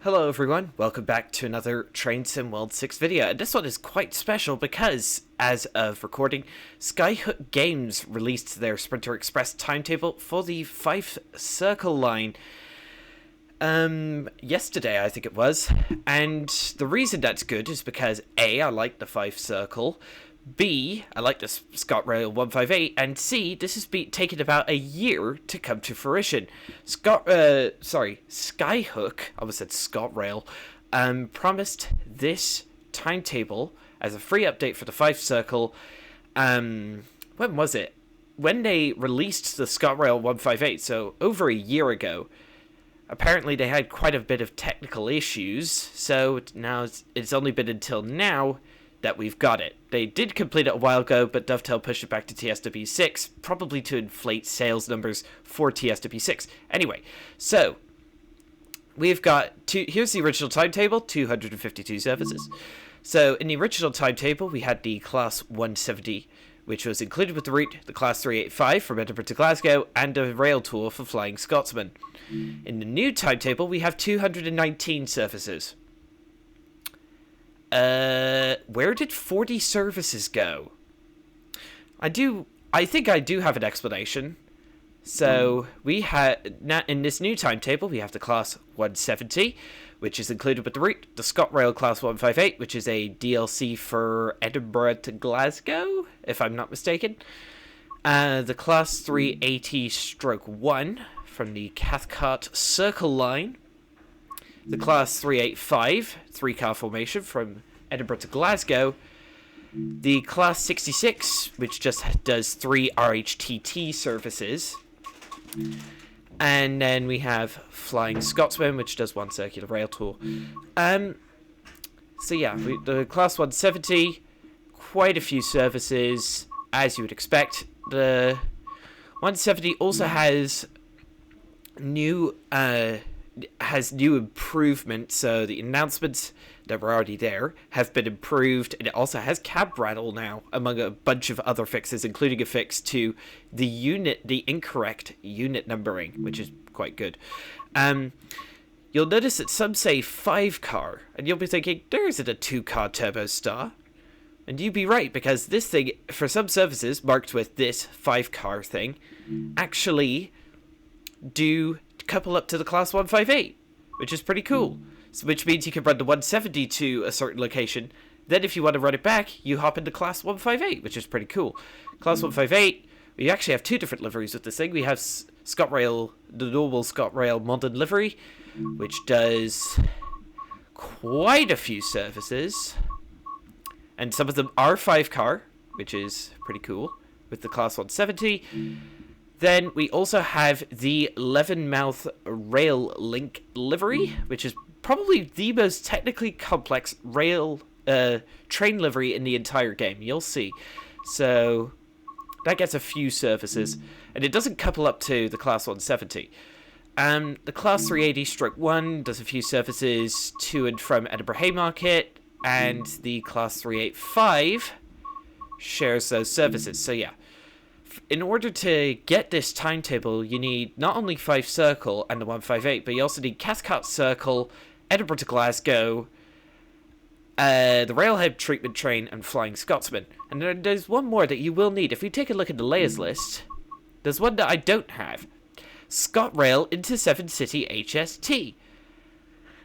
Hello everyone, welcome back to another Train Sim World 6 video, and this one is quite special because, as of recording, Skyhook Games released their Sprinter Express timetable for the Fife Circle line yesterday, I think it was, and the reason that's good is because A, I like the Fife Circle, B, I like the ScotRail 158, and C, this has been taken about a year to come to fruition. Skyhook, I almost said ScotRail, promised this timetable as a free update for the Fife Circle, when was it? When they released the ScotRail 158, so over a year ago. Apparently they had quite a bit of technical issues, so now it's only been until now that we've got it. They did complete it a while ago, but Dovetail pushed it back to TSW6, probably to inflate sales numbers for TSW6. Anyway, so we've got here's the original timetable, 252 services. So in the original timetable, we had the Class 170, which was included with the route, the Class 385 from Edinburgh to Glasgow, and a rail tour for Flying Scotsman. In the new timetable, we have 219 services. Where did 40 services go? I think I do have an explanation. So, we had, in this new timetable, we have the Class 170, which is included with the route, the ScotRail Class 158, which is a DLC for Edinburgh to Glasgow, if I'm not mistaken. The Class 380/1 from the Cathcart Circle line. The Class 385, 3-car formation from Edinburgh to Glasgow. The Class 66, which just does 3 RHTT services. And then we have Flying Scotsman, which does 1 circular rail tour. So yeah, the Class 170, quite a few services, as you would expect. The 170 also has new improvements, so the announcements that were already there have been improved, and it also has cab rattle now, among a bunch of other fixes, including a fix to the incorrect unit numbering, which is quite good. You'll notice that some say 5-car, and you'll be thinking, there isn't a 2-car turbo star. And you'd be right, because this thing, for some services marked with this 5-car thing, actually do couple up to the Class 158, which is pretty cool. So, which means you can run the 170 to a certain location. Then if you want to run it back, you hop into Class 158, which is pretty cool. Class 158, we actually have 2 different liveries with this thing. We have ScotRail, the normal ScotRail modern livery, which does quite a few services. And some of them are 5-car, which is pretty cool, with the Class 170. Then we also have the Levenmouth rail link livery, which is probably the most technically complex train livery in the entire game. You'll see. So that gets a few services, and it doesn't couple up to the Class 170. The Class 380/1 does a few services to and from Edinburgh Haymarket, and the Class 385 shares those services. So yeah. In order to get this timetable, you need not only Fife Circle and the 158, but you also need Cathcart Circle, Edinburgh to Glasgow, the Railhead Treatment Train, and Flying Scotsman. And there's one more that you will need. If you take a look at the layers list, there's one that I don't have. ScotRail into 7 City HST.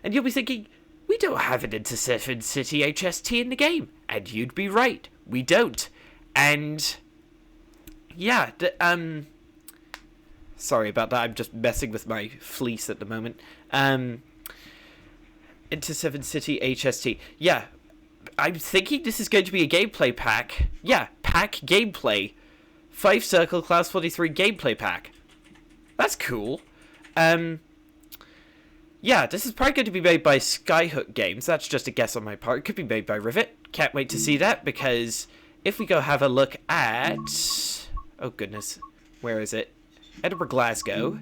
And you'll be thinking, we don't have an into 7 City HST in the game. And you'd be right, we don't. And yeah, sorry about that, I'm just messing with my fleece at the moment. Into 7 City HST. Yeah, I'm thinking this is going to be a gameplay pack. Yeah, pack gameplay. 5 Circle Class 43 gameplay pack. That's cool. Yeah, this is probably going to be made by Skyhook Games. That's just a guess on my part. It could be made by Rivet. Can't wait to see that, because if we go have a look at... oh goodness, where is it? Edinburgh, Glasgow.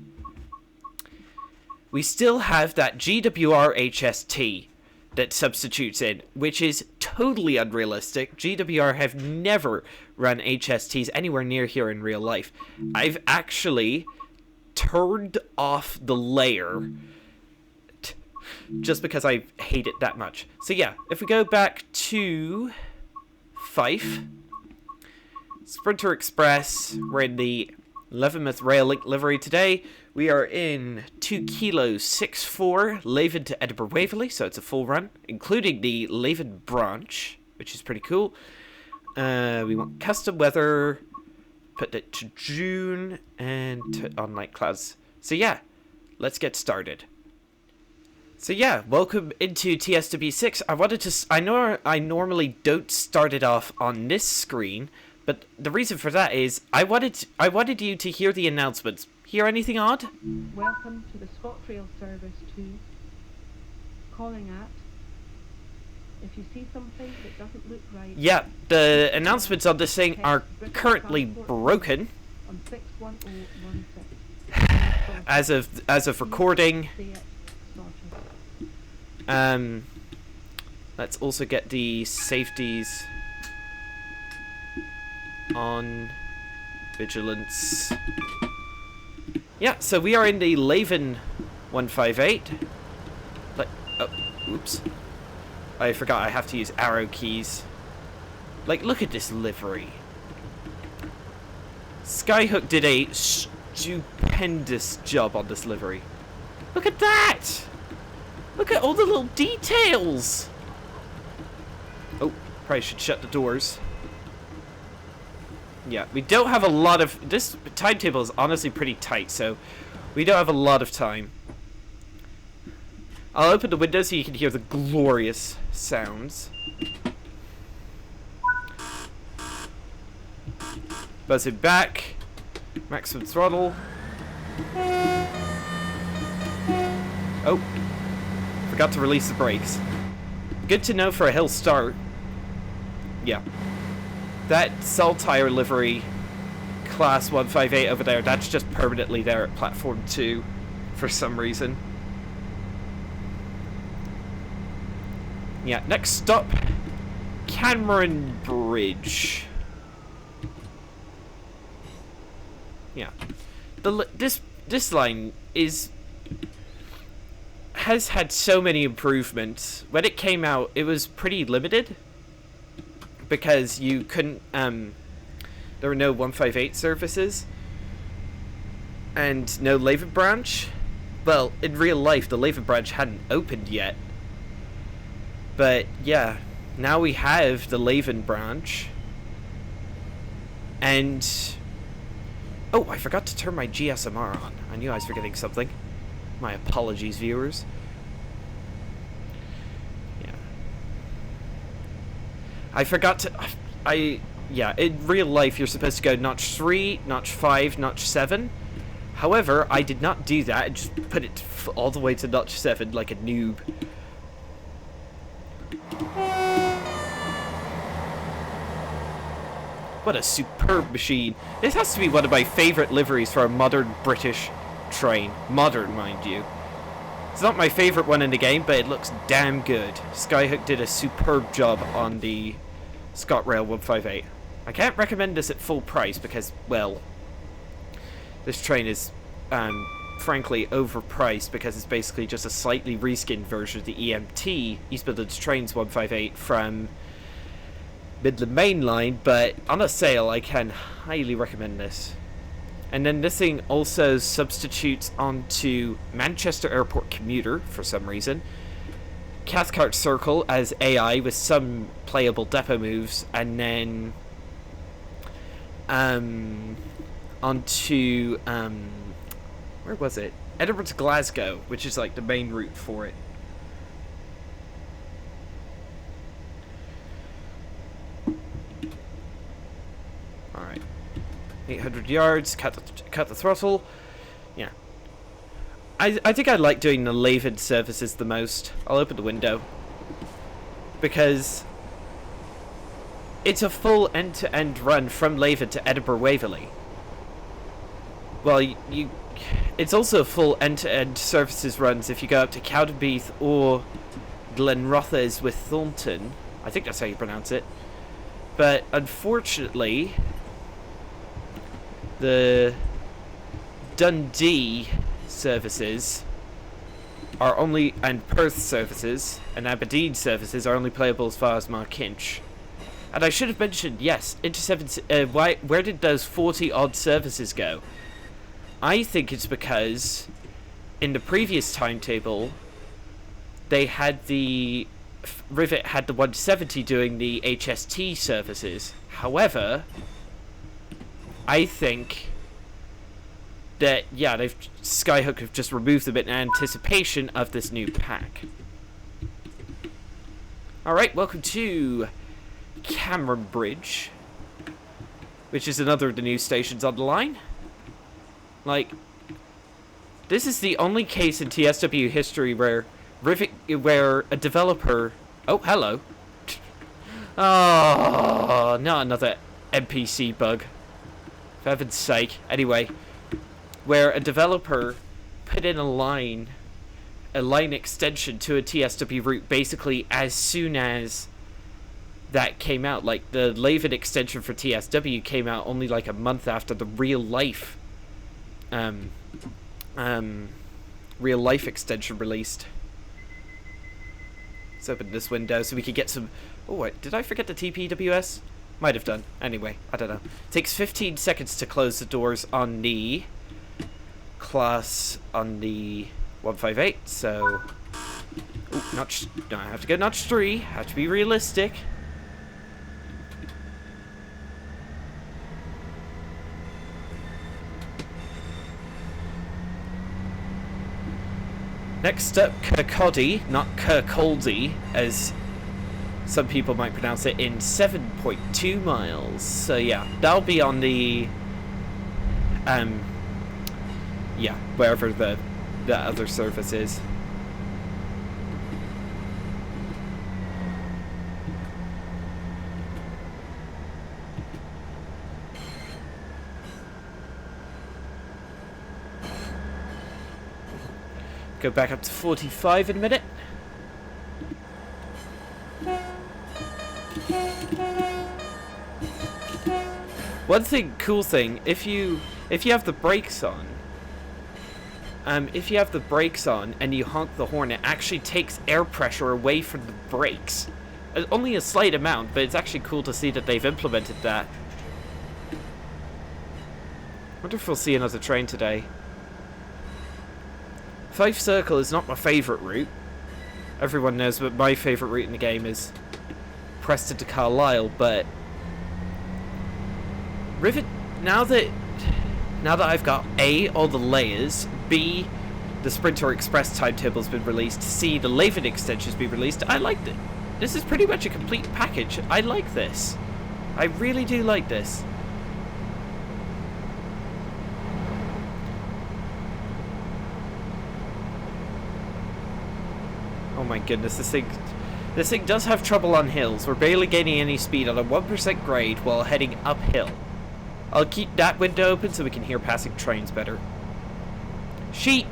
We still have that GWR HST that substitutes in, which is totally unrealistic. GWR have never run HSTs anywhere near here in real life. I've actually turned off the layer just because I hate it that much. So yeah, if we go back to Fife, Sprinter Express, we're in the Levenmouth Rail Link livery today. We are in 2 kilos 6-4 Leven to Edinburgh Waverley, so it's a full run, including the Leven branch, which is pretty cool. We want custom weather, put it to June, and on night clouds. So yeah, let's get started. So yeah, welcome into TSW6. I know I normally don't start it off on this screen, but the reason for that is I wanted you to hear the announcements. Hear anything odd? Welcome to the ScotRail service to calling at. If you see something that doesn't look right. Yeah, the announcements on this thing are currently broken. On 61016. As of recording. Let's also get the safeties on vigilance. Yeah, so we are in the Leven 158. Like, oh, oops. I forgot I have to use arrow keys. Like, look at this livery. Skyhook did a stupendous job on this livery. Look at that! Look at all the little details! Oh, probably should shut the doors. Yeah, we don't have a lot of... This timetable is honestly pretty tight, so we don't have a lot of time. I'll open the window so you can hear the glorious sounds. Buzz it back. Maximum throttle. Oh. Forgot to release the brakes. Good to know for a hill start. Yeah. That Saltire livery, class 158 over there, that's just permanently there at platform 2 for some reason. Yeah, next stop, Cameron Bridge. Yeah. This line has had so many improvements. When it came out, it was pretty limited. Because you couldn't, there were no 158 services, and no Leven branch. Well, in real life, the Leven branch hadn't opened yet. But, yeah, now we have the Leven branch. And, oh, I forgot to turn my GSMR on. I knew I was forgetting something. My apologies, viewers. I forgot to... Yeah, in real life, you're supposed to go notch 3, notch 5, notch 7. However, I did not do that. I just put it all the way to notch 7 like a noob. What a superb machine. This has to be one of my favourite liveries for a modern British train. Modern, mind you. It's not my favourite one in the game, but it looks damn good. Skyhook did a superb job on the ScotRail 158. I can't recommend this at full price because, well, this train is, frankly, overpriced because it's basically just a slightly reskinned version of the EMT, East Midlands Trains 158 from Midland Main Line, but on a sale, I can highly recommend this. And then this thing also substitutes onto Manchester Airport Commuter for some reason, Cathcart Circle as AI with some playable depot moves, and then onto where was it? Edinburgh to Glasgow, which is like the main route for it. Alright. 800 yards, cut the throttle. Yeah. I think I like doing the Leven services the most. I'll open the window. Because it's a full end-to-end run from Leven to Edinburgh Waverley. Well, it's also full end-to-end services runs if you go up to Cowdenbeath or Glenrothes with Thornton. I think that's how you pronounce it. But unfortunately, the Dundee services are only, and Perth services and Aberdeen services are only playable as far as Markinch. And I should have mentioned, yes, where did those 40 odd services go? I think it's because in the previous timetable they had Rivet had the 170 doing the HST services. However, I think that, yeah, Skyhook have just removed them in anticipation of this new pack. Alright, welcome to Cameron Bridge, which is another of the new stations on the line. Like, this is the only case in TSW history where a developer... Oh, hello. Oh, not another NPC bug. For heaven's sake. Anyway, where a developer put in a line extension to a TSW route basically as soon as that came out. Like, the Leven extension for TSW came out only like a month after the real life extension released. Let's open this window so we could get some... Oh, wait, did I forget the TPWS? Might have done. Anyway, I don't know. It takes 15 seconds to close the doors on the class on the 158, so... Ooh, no, I have to go notch 3. Have to be realistic. Next up, Kirkcaldy, not Kirkcaldy, as some people might pronounce it, in 7.2 miles. So yeah, that'll be on the, yeah, wherever the other service is. Go back up to 45 in a minute. One thing, cool thing, if you have the brakes on, and you honk the horn, it actually takes air pressure away from the brakes. Only a slight amount, but it's actually cool to see that they've implemented that. Wonder if we'll see another train today. Fife Circle is not my favourite route. Everyone knows that my favourite route in the game is Preston to Carlisle, but Rivet, now that I've got A, all the layers, B, the Sprinter Express timetable has been released, C, the Leven extension has been released, I liked it. This is pretty much a complete package. I like this. I really do like this. Oh my goodness, this thing does have trouble on hills. We're barely gaining any speed on a 1% grade while heading uphill. I'll keep that window open so we can hear passing trains better. Sheep!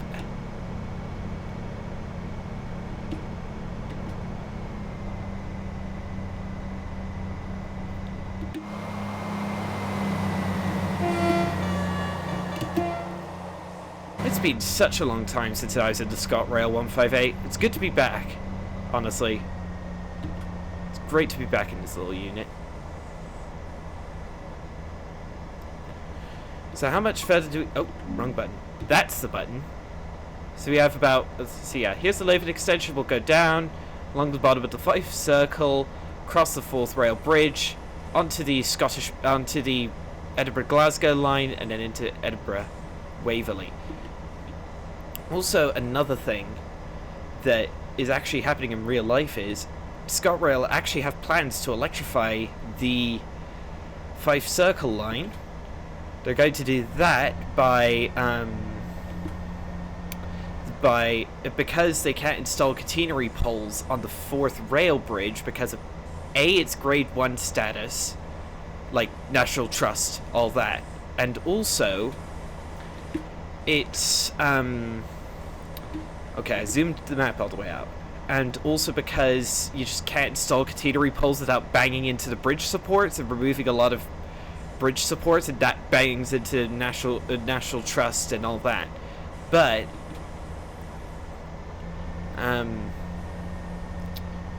It's been such a long time since I was in the ScotRail 158. It's good to be back, honestly. It's great to be back in this little unit. So how much further do we... Oh, wrong button. That's the button. So we have about... Let's see, yeah. Here's the Leven extension. We'll go down along the bottom of the Fife Circle, cross the 4th Rail Bridge, onto the Edinburgh-Glasgow line, and then into Edinburgh-Waverley. Also, another thing that is actually happening in real life is ScotRail actually have plans to electrify the Fife Circle line. They're going to do that because they can't install catenary poles on the 4th rail bridge because of A, its grade 1 status, like National Trust, all that, and also it's okay, I zoomed the map all the way out. And also because you just can't install catenary poles without banging into the bridge supports and removing a lot of bridge supports, and that bangs into National Trust and all that. But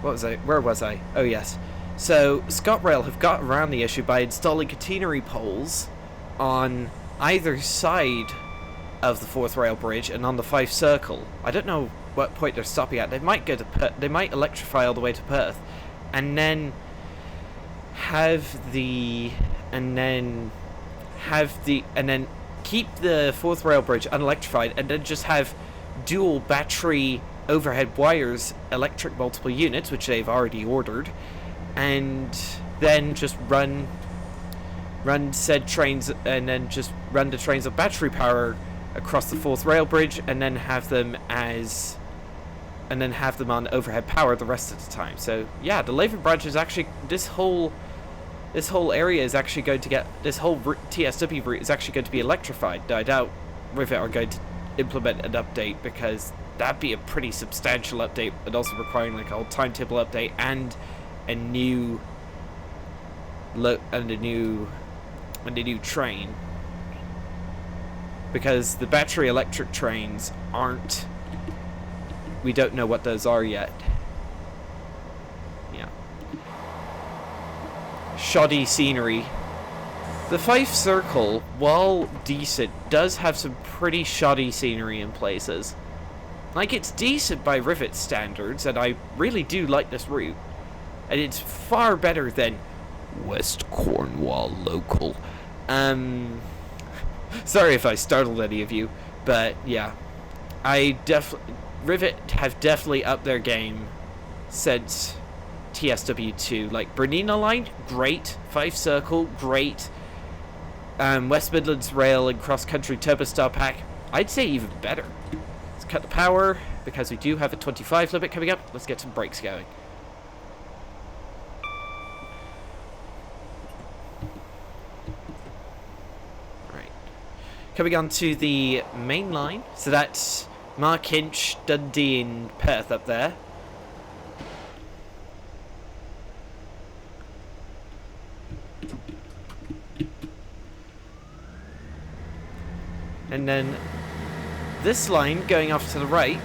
What was I? Where was I? Oh yes. So ScotRail have got around the issue by installing catenary poles on either side of the Fourth Rail Bridge and on the Fife Circle. I don't know what point they're stopping at. They might go to they might electrify all the way to Perth, and then keep the Fourth Rail Bridge unelectrified, and then just have dual battery overhead wires, electric multiple units, which they've already ordered, and then just run said trains, and then just run the trains of battery power across the Fourth Rail Bridge, and then have them on overhead power the rest of the time. So yeah, the Levenmouth branch is actually this whole area is actually going to get this whole TSW route is actually going to be electrified. I doubt Rivet are going to implement an update, because that'd be a pretty substantial update, and also requiring like a whole timetable update and a new train, because the battery electric trains aren't. We don't know what those are yet. Yeah. Shoddy scenery. The Fife Circle, while decent, does have some pretty shoddy scenery in places. Like, it's decent by Rivet standards, and I really do like this route. And it's far better than West Cornwall Local. Sorry if I startled any of you, but yeah. Rivet have definitely upped their game since TSW2. Like, Bernina Line, great. Fife Circle, great. West Midlands Rail and Cross Country Turbo Star Pack, I'd say even better. Let's cut the power, because we do have a 25 limit coming up. Let's get some brakes going. Right. Coming on to the main line. So that's Markinch, Dundee and Perth up there. And then this line going off to the right.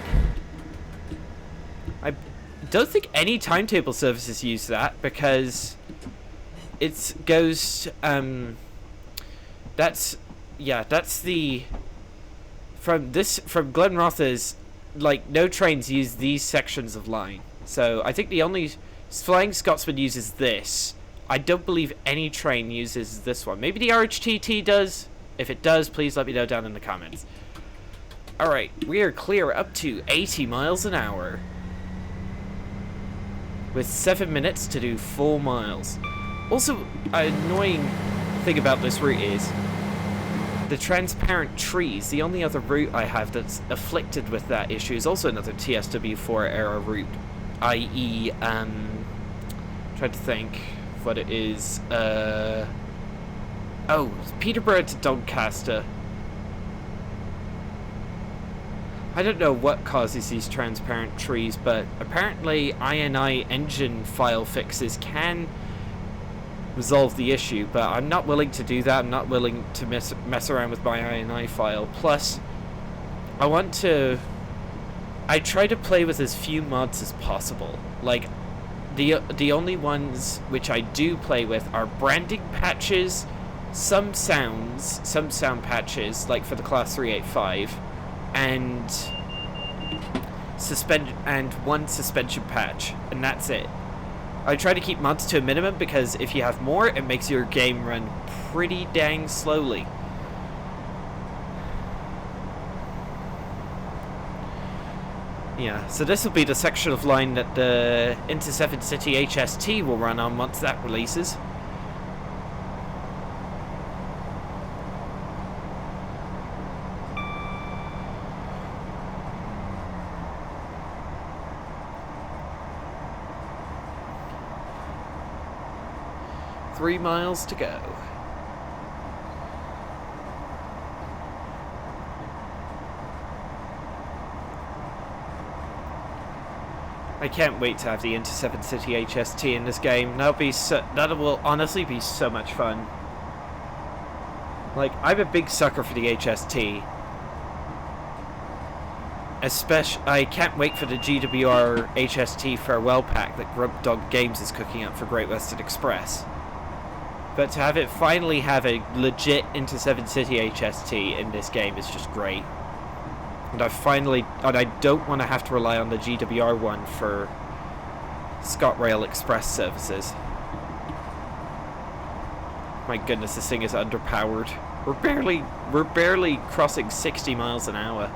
I don't think any timetable services use that, because it goes that's the from Glenrothes, like, no trains use these sections of line. So I think the only Flying Scotsman uses this. I don't believe any train uses this one. Maybe the RHTT does. If it does, please let me know down in the comments. Alright, we are clear up to 80 miles an hour. With 7 minutes to do 4 miles. Also, an annoying thing about this route is the transparent trees. The only other route I have that's afflicted with that issue is also another TSW4 era route. I.e., trying to think what it is. Peterborough to Doncaster. I don't know what causes these transparent trees, but apparently INI engine file fixes can resolve the issue, but I'm not willing to do that. I'm not willing to mess around with my INI file. Plus, I try to play with as few mods as possible. Like, the only ones which I do play with are branding patches, some sound patches, like for the Class 385, and one suspension patch, and that's it. I try to keep mods to a minimum, because if you have more, it makes your game run pretty dang slowly. Yeah, so this will be the section of line that the Inter7 City HST will run on once that releases. Three miles to go. I can't wait to have the Inter7 City HST in this game. That will honestly be so much fun. Like, I'm a big sucker for the HST. Especially, I can't wait for the GWR HST farewell pack that Grump Dog Games is cooking up for Great Western Express. But to have it finally have a legit Into Seven City HST in this game is just great. And I don't want to have to rely on the GWR one for ScotRail Express services. My goodness, this thing is underpowered. We're barely crossing 60 miles an hour.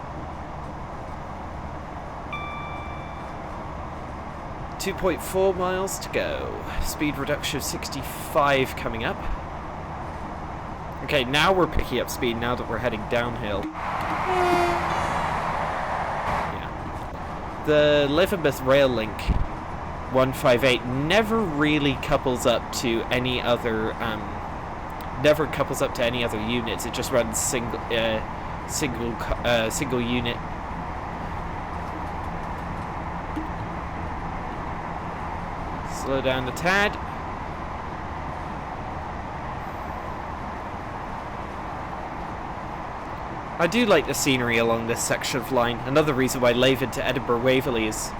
2.4 miles to go. Speed reduction of 65 coming up. Okay, now we're picking up speed now that we're heading downhill. Yeah. The Levenmouth rail link 158 never really couples up to any other units. It just runs single unit. Slow down a tad. I do like the scenery along this section of line. Another reason why Leven to Edinburgh Waverley is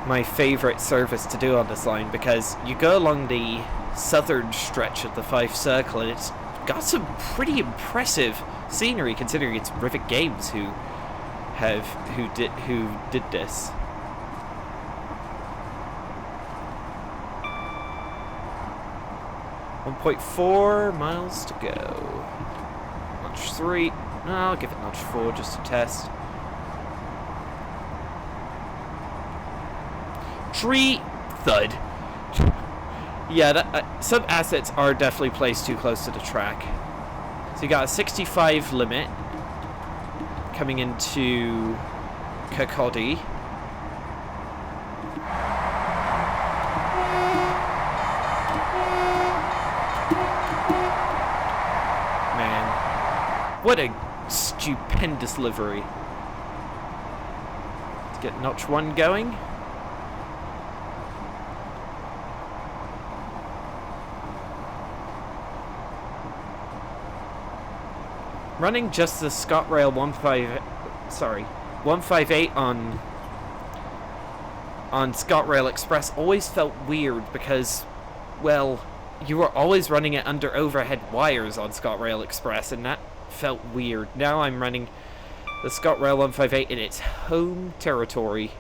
my favourite service to do on this line, because you go along the southern stretch of the Fife Circle and it's got some pretty impressive scenery considering it's Rivet Games who did this. .4 miles to go. Notch 3. No, I'll give it notch 4 just to test. Tree thud. Yeah, some assets are definitely placed too close to the track. So you got a 65 limit coming into Kirkcaldy. What a stupendous livery. Let's get notch 1 going. Running just the ScotRail 158 on ScotRail Express always felt weird because, well, you were always running it under overhead wires on ScotRail Express, and that felt weird. Now I'm running the ScotRail 158 in its home territory.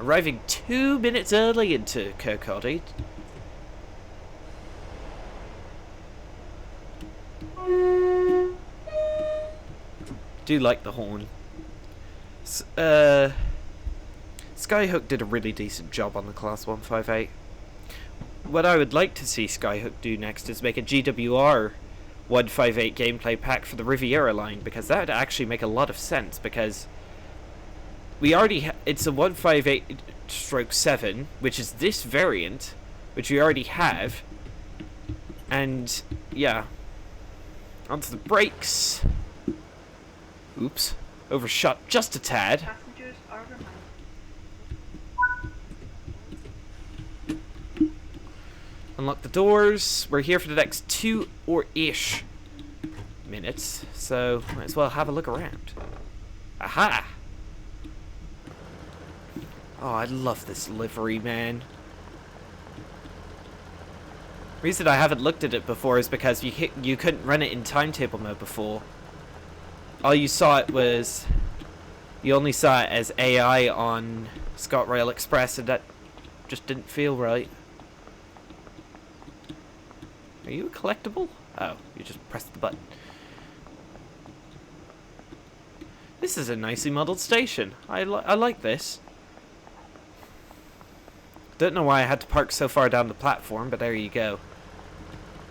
Arriving 2 minutes early into Kirkcaldy. Do like the horn. Skyhook did a really decent job on the Class 158. What I would like to see Skyhook do next is make a GWR 158 gameplay pack for the Riviera line, because that would actually make a lot of sense, because we already it's a 158/7, which is this variant, which we already have, and yeah. Onto the brakes. Oops. Overshot just a tad. Passengers are reminded. Unlock the doors. We're here for the next 2 or ish minutes, so might as well have a look around. Aha! Oh, I love this livery, man. The reason I haven't looked at it before is because you couldn't run it in timetable mode before. All you saw it was, you only saw it as AI on ScotRail Express, and that just didn't feel right. Are you a collectible? Oh, you just pressed the button. This is a nicely modelled station. I like this. Don't know why I had to park so far down the platform, but there you go.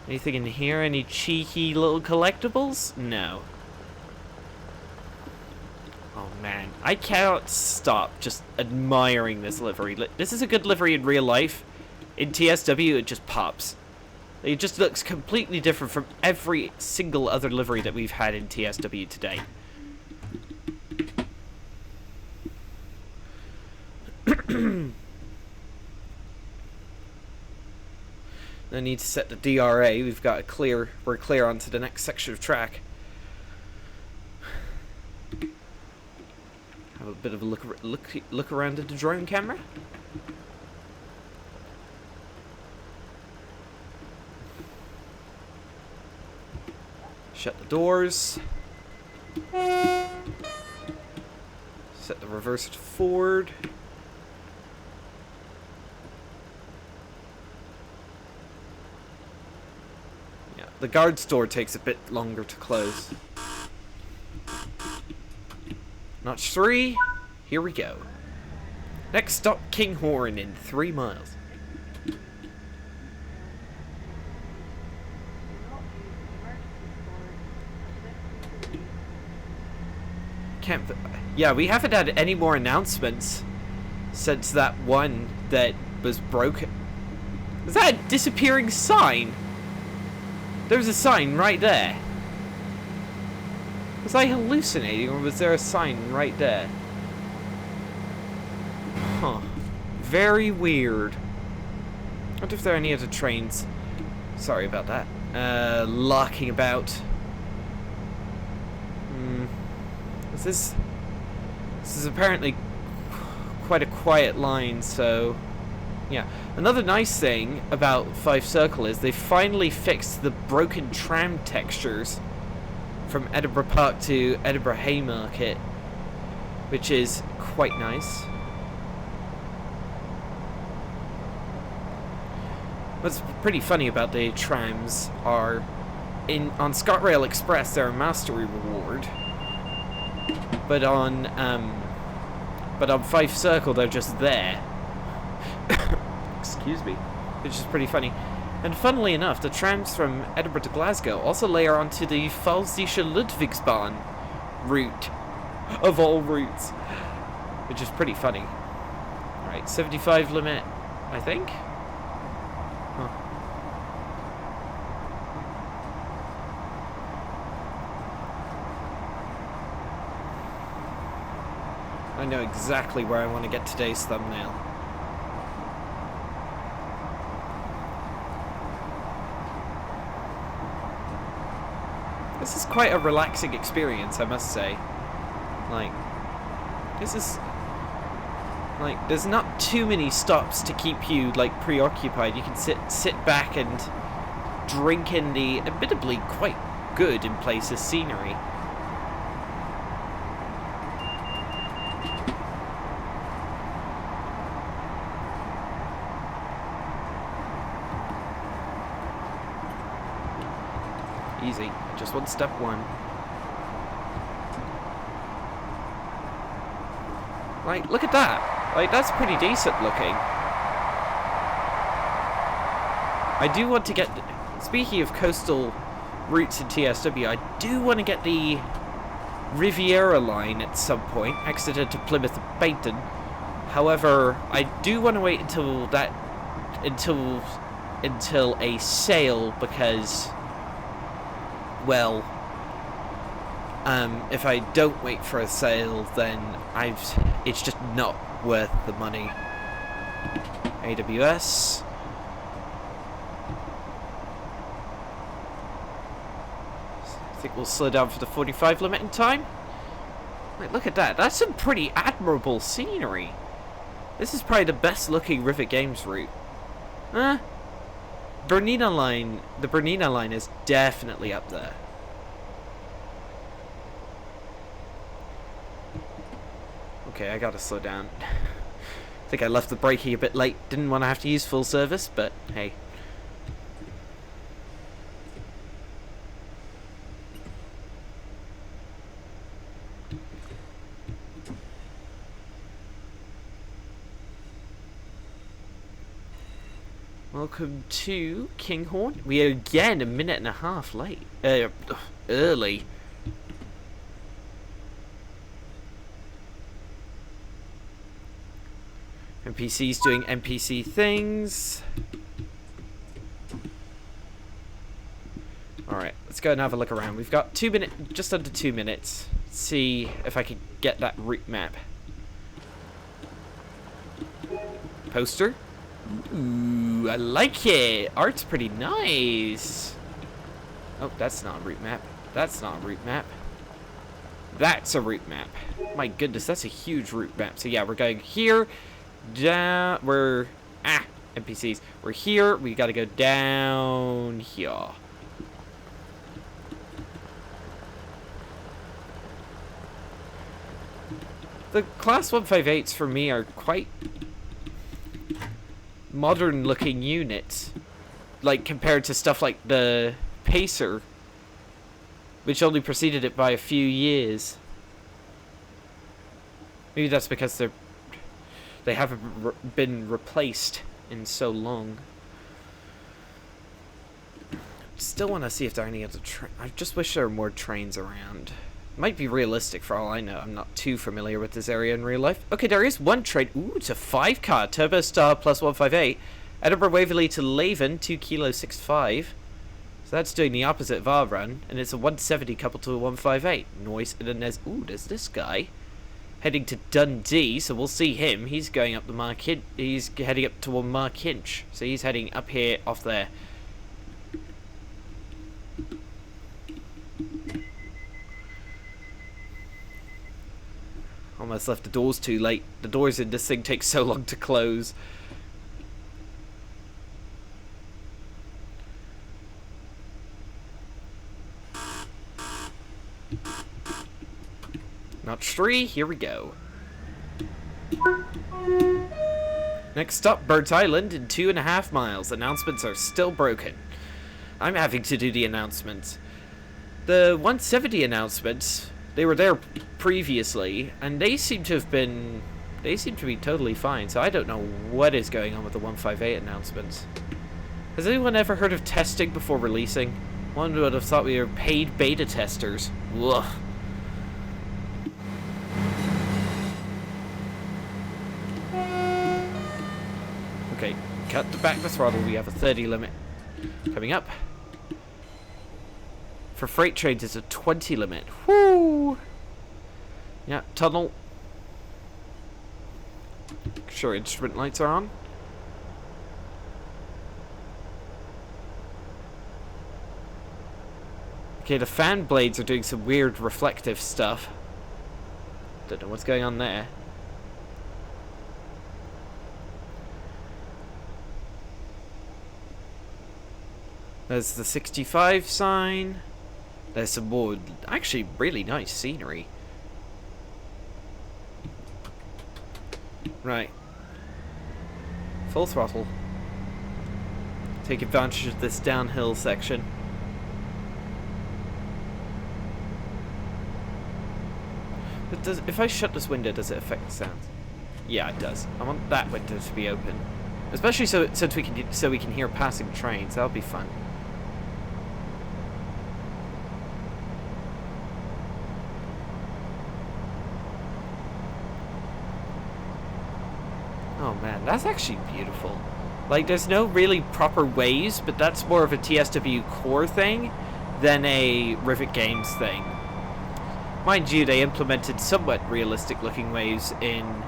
Anything in here? Any cheeky little collectibles? No. Oh man, I cannot stop just admiring this livery. This is a good livery in real life. In TSW, it just pops. It just looks completely different from every single other livery that we've had in TSW today. I need to set the DRA. We're clear onto the next section of track. Have a bit of a look around at the drone camera. Shut the doors. Set the reverser to forward. Yeah, the guard's door takes a bit longer to close. Notch 3. Here we go. Next stop, Kinghorn in 3 miles. Yeah, we haven't had any more announcements since that one that was broken. Was that a disappearing sign? There was a sign right there. Was I hallucinating, or was there a sign right there? Huh. Very weird. I wonder if there are any other trains. Sorry about that. Locking about. This is apparently quite a quiet line, so yeah. Another nice thing about Fife Circle is they finally fixed the broken tram textures from Edinburgh Park to Edinburgh Haymarket, which is quite nice. What's pretty funny about the trams are on ScotRail Express they're a mastery reward. But on Fife Circle, they're just there. Excuse me. Which is pretty funny. And funnily enough, the trams from Edinburgh to Glasgow also layer onto the Pfalzische Ludwigsbahn route, of all routes. Which is pretty funny. Right, 75 limit, I think? Huh. I know exactly where I want to get today's thumbnail. This is quite a relaxing experience, I must say. There's not too many stops to keep you, preoccupied. You can sit back and drink in the admittedly quite good in places scenery. Easy. Just one step one. Look at that. That's pretty decent looking. I do want to get... Speaking of coastal routes in TSW, I do want to get the Riviera line at some point, Exeter to Plymouth and Bainton. However, I do want to wait until a sale, because... well, if I don't wait for a sale, then it's just not worth the money. AWS. I think we'll slow down for the 45 limit in time. Look at that. That's some pretty admirable scenery. This is probably the best looking Rivet Games route. Bernina line, the Bernina line is definitely up there. Okay, I gotta slow down. I think I left the braking a bit late. Didn't want to have to use full service, but hey. Welcome to Kinghorn. We are again a minute and a half late. Early. NPC's doing NPC things. Alright, let's go and have a look around. We've got just under 2 minutes. Let's see if I can get that route map. Poster. Ooh, I like it. Art's pretty nice. Oh, that's not a route map. That's not a route map. That's a route map. My goodness, that's a huge route map. So yeah, we're going here, down, NPCs. We're here, we gotta go down here. The Class 158s for me are quite modern looking units. Like, compared to stuff like the Pacer, which only preceded it by a few years. Maybe that's because they haven't been replaced in so long. Still want to see if there are any other I just wish there were more trains around. Might be realistic for all I know. I'm not too familiar with this area in real life. Okay, there is one train. Ooh, it's a 5-car Turbo Star plus 158. Edinburgh Waverley to Leven, 2 Kilo 65. So that's doing the opposite of our run. And it's a 170 coupled to a 158. Noise. And then there's this guy heading to Dundee. So we'll see him. He's going up the he's heading up toward Markinch. So he's heading up here off there. Almost left the doors too late. The doors in this thing take so long to close. Notch 3, here we go. Next stop, Birds Island in 2.5 miles. Announcements are still broken. I'm having to do the announcements. The 170 announcements, they were there previously, and they seem to be totally fine, so I don't know what is going on with the 158 announcements. Has anyone ever heard of testing before releasing? One would have thought we were paid beta testers. Ugh. Okay, cut back the throttle, we have a 30 limit coming up. For freight trains, it's a 20 limit. Whoo! Yeah, tunnel. Sure, instrument lights are on. Okay, the fan blades are doing some weird reflective stuff. Don't know what's going on there. There's the 65 sign. There's some more, actually, really nice scenery. Right. Full throttle. Take advantage of this downhill section. But if I shut this window, does it affect the sounds? Yeah, it does. I want that window to be open. Especially so we can hear passing trains. That'll be fun. Oh man, that's actually beautiful. Like, there's no really proper waves, but that's more of a TSW core thing than a Rivet Games thing. Mind you, they implemented somewhat realistic looking waves in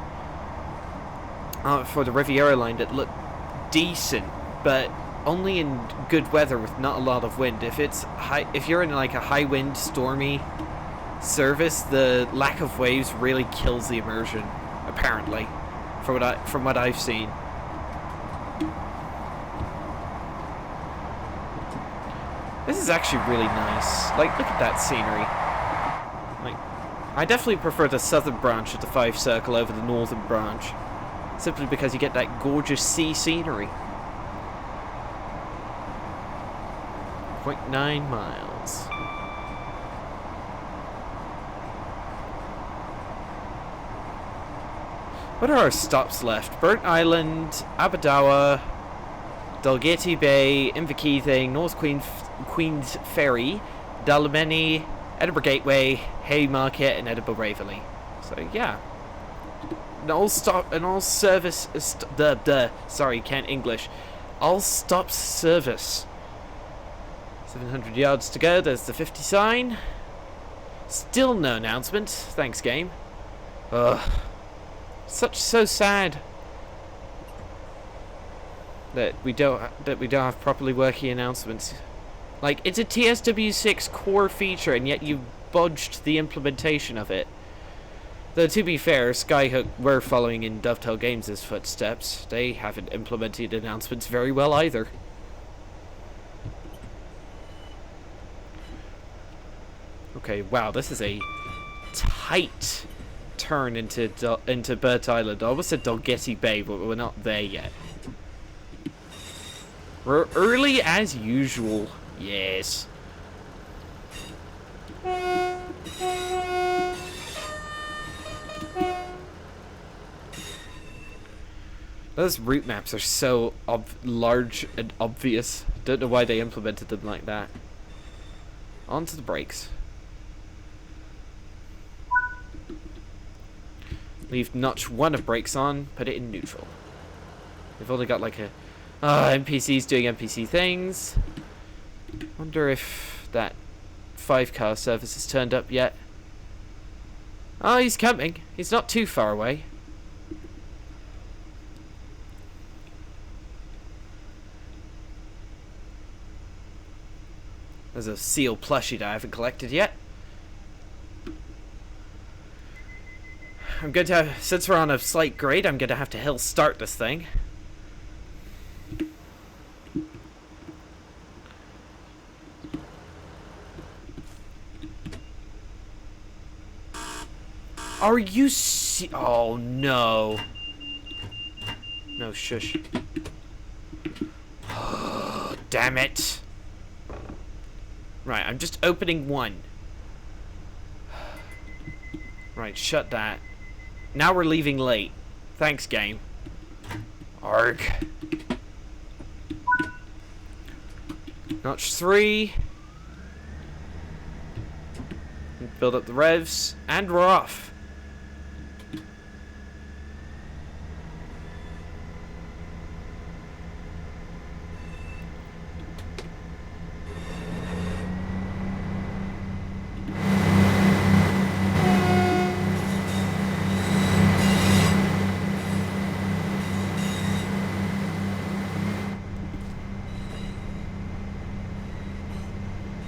for the Riviera line that look decent, but only in good weather with not a lot of wind. If you're in like a high wind, stormy service, the lack of waves really kills the immersion, apparently. From what I've seen. This is actually really nice. Like, look at that scenery. Like, I definitely prefer the southern branch of the Fife Circle over the northern branch, simply because you get that gorgeous sea scenery. 0.9 miles. What are our stops left? Burnt Island, Aberdour, Dalgety Bay, Inverkeithing, North Queen's Ferry, Dalmeny, Edinburgh Gateway, Haymarket, and Edinburgh Waverley. So yeah, all service. Sorry, can't English. All stops service. 700 yards to go. There's the 50 sign. Still no announcement. Thanks, game. Ugh. So sad that we don't have properly working announcements. Like, it's a TSW6 core feature, and yet you bodged the implementation of it. Though, to be fair, Skyhook were following in Dovetail Games' footsteps. They haven't implemented announcements very well either. Okay, wow, this is a tight turn into Burt Island. I almost said Dalgety Bay, but we're not there yet. We're early as usual. Yes. Those route maps are so large and obvious. Don't know why they implemented them like that. Onto the brakes. Leave notch 1 of brakes on, put it in neutral. We've only got like a... NPCs doing NPC things. Wonder if that 5-car service has turned up yet. Oh, he's coming. He's not too far away. There's a seal plushie that I haven't collected yet. I'm going to have, since we're on a slight grade, I'm going to have to hill start this thing. Are you oh no. No, shush. Damn it. Right, I'm just opening one. Right, shut that. Now we're leaving late. Thanks, game. Arg. Notch 3. Build up the revs, and we're off.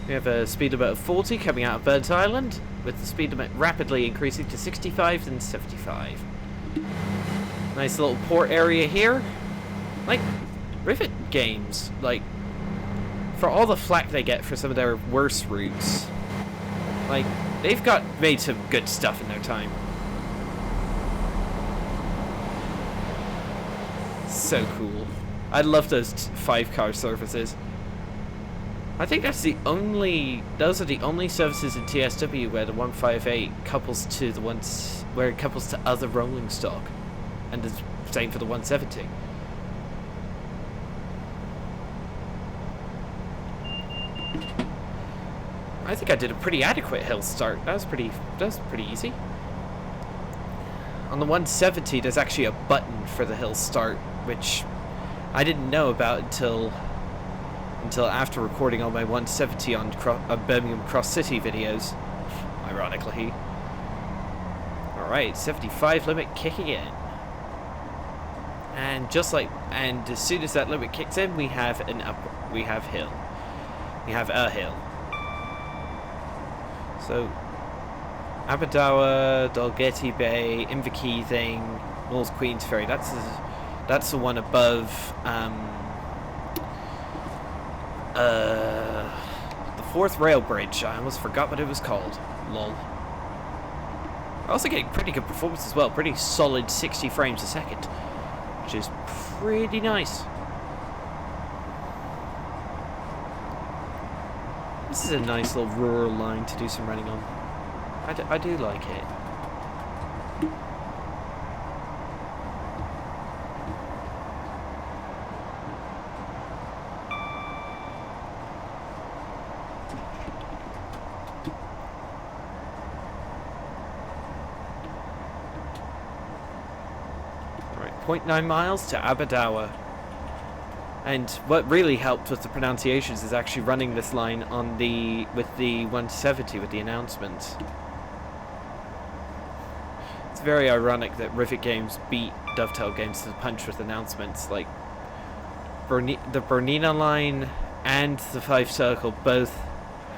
We have a speed limit of 40 coming out of Burnt Island, with the speed limit rapidly increasing to 65 and 75. Nice little port area here. Like, Rivet Games, like, for all the flack they get for some of their worse routes, like, they've made some good stuff in their time. So cool. I love those 5-car services. I think those are the only services in TSW where the 158 couples to where it couples to other rolling stock, and the same for the 170. I think I did a pretty adequate hill start. That was pretty easy. On the 170, there's actually a button for the hill start, which I didn't know about until after recording all my 170 on Birmingham Cross City videos, ironically. Alright, 75 limit kicking in. And as soon as that limit kicks in, we have hill. We have a hill. So, Aberdour, Dalgety Bay, Inverkeithing, North Queensferry, that's the one above, the 4th rail bridge. I almost forgot what it was called. Lol. We're also getting pretty good performance as well. Pretty solid 60 frames a second, which is pretty nice. This is a nice little rural line to do some running on. I do like it. Right, 0.9 miles to Aberdour. And what really helped with the pronunciations is actually running this line on with the 170 with the announcement. It's very ironic that Rivet Games beat Dovetail Games to the punch with announcements. Like the Bernina line and the 5 Circle both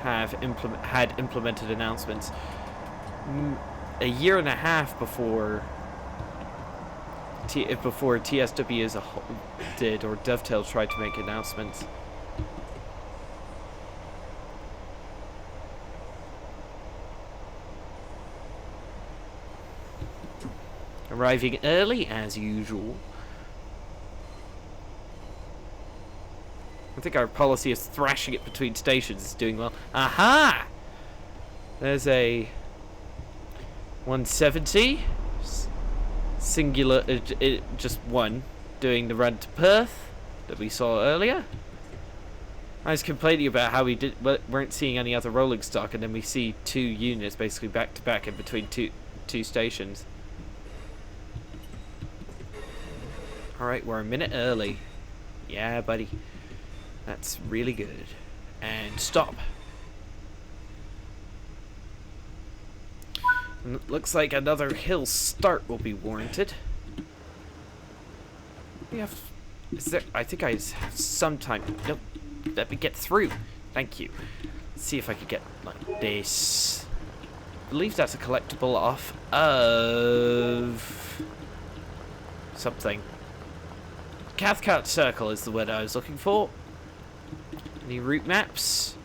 have had implemented announcements a year and a half before TSW as a whole did, or Dovetail tried to make announcements. Arriving early as usual. I think our policy of thrashing it between stations is doing well. Aha! There's a 170 singular, just one, doing the run to Perth that we saw earlier. I was complaining about how we weren't seeing any other rolling stock, and then we see 2 units basically back to back in between two stations. Alright, we're a minute early. Yeah, buddy. That's really good. And stop. And it looks like another hill start will be warranted. We have... Is there... I think I have some time... Nope. Let me get through. Thank you. Let's see if I could get like this. I believe that's a collectible off of... something. Cathcart Circle is the word I was looking for. Any route maps?